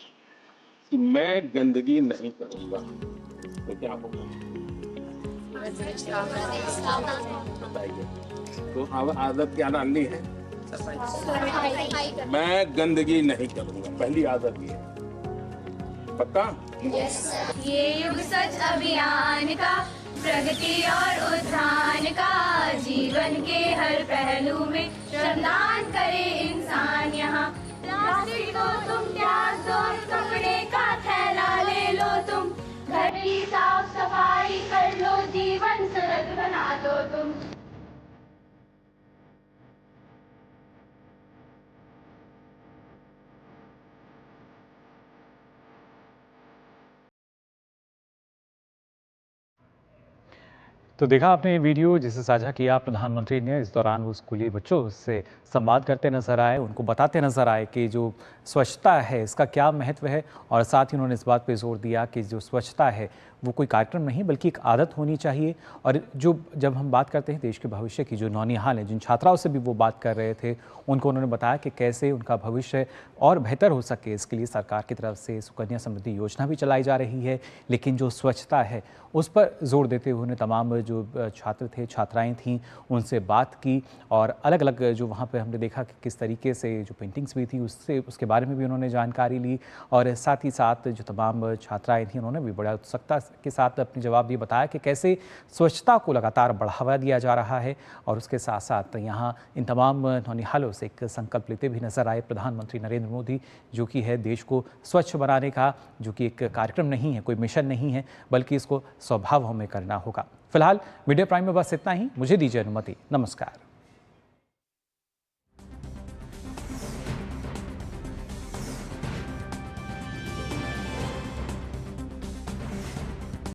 कि मैं गंदगी नहीं करूंगा तो क्या होगा? बताइए। तो अब आदत क्या डालनी है? मैं गंदगी नहीं करूंगा, पहली आदत ये है। पक्का? ये युग सच अभियान का, प्रगति और उत्थान का, जीवन के हर पहलू में श्रमदान करे इंसान यहाँ। प्लास्टिक को तुम त्याग दो, कपड़े का थैला ले लो तुम, घर की साफ सफाई कर लो, जीवन सुरक्षित बना दो तुम। तो देखा आपने ये वीडियो जिसे साझा किया प्रधानमंत्री ने। इस दौरान वो स्कूली बच्चों से संवाद करते नजर आए, उनको बताते नजर आए कि जो स्वच्छता है इसका क्या महत्व है, और साथ ही उन्होंने इस बात पे जोर दिया कि जो स्वच्छता है वो कोई कार्यक्रम नहीं बल्कि एक आदत होनी चाहिए। और जो जब हम बात करते हैं देश के भविष्य की, जो नौनिहाल हैं, जिन छात्राओं से भी वो बात कर रहे थे, उनको उन्होंने बताया कि कैसे उनका भविष्य और बेहतर हो सके, इसके लिए सरकार की तरफ से सुकन्या समृद्धि योजना भी चलाई जा रही है। लेकिन जो स्वच्छता है उस पर जोर देते हुए उन्हें तमाम जो छात्र थे, छात्राएं थीं, उनसे बात की, और अलग अलग जो वहाँ पे हमने देखा कि किस तरीके से जो पेंटिंग्स भी थी उसके बारे में भी उन्होंने जानकारी ली। और साथ ही साथ जो तमाम छात्राएं थीं उन्होंने भी बड़ा उत्सुकता के साथ अपने जवाब भी बताया कि कैसे स्वच्छता को लगातार बढ़ावा दिया जा रहा है। और उसके साथ साथ यहाँ इन तमाम नौनिहालों से एक संकल्प लेते भी नजर आए प्रधानमंत्री नरेंद्र मोदी, जो कि है देश को स्वच्छ बनाने का, जो कि एक कार्यक्रम नहीं है, कोई मिशन नहीं है, बल्कि इसको स्वभाव में करना होगा। फिलहाल मीडिया प्राइम में बस इतना ही। मुझे दीजिए अनुमति। नमस्कार।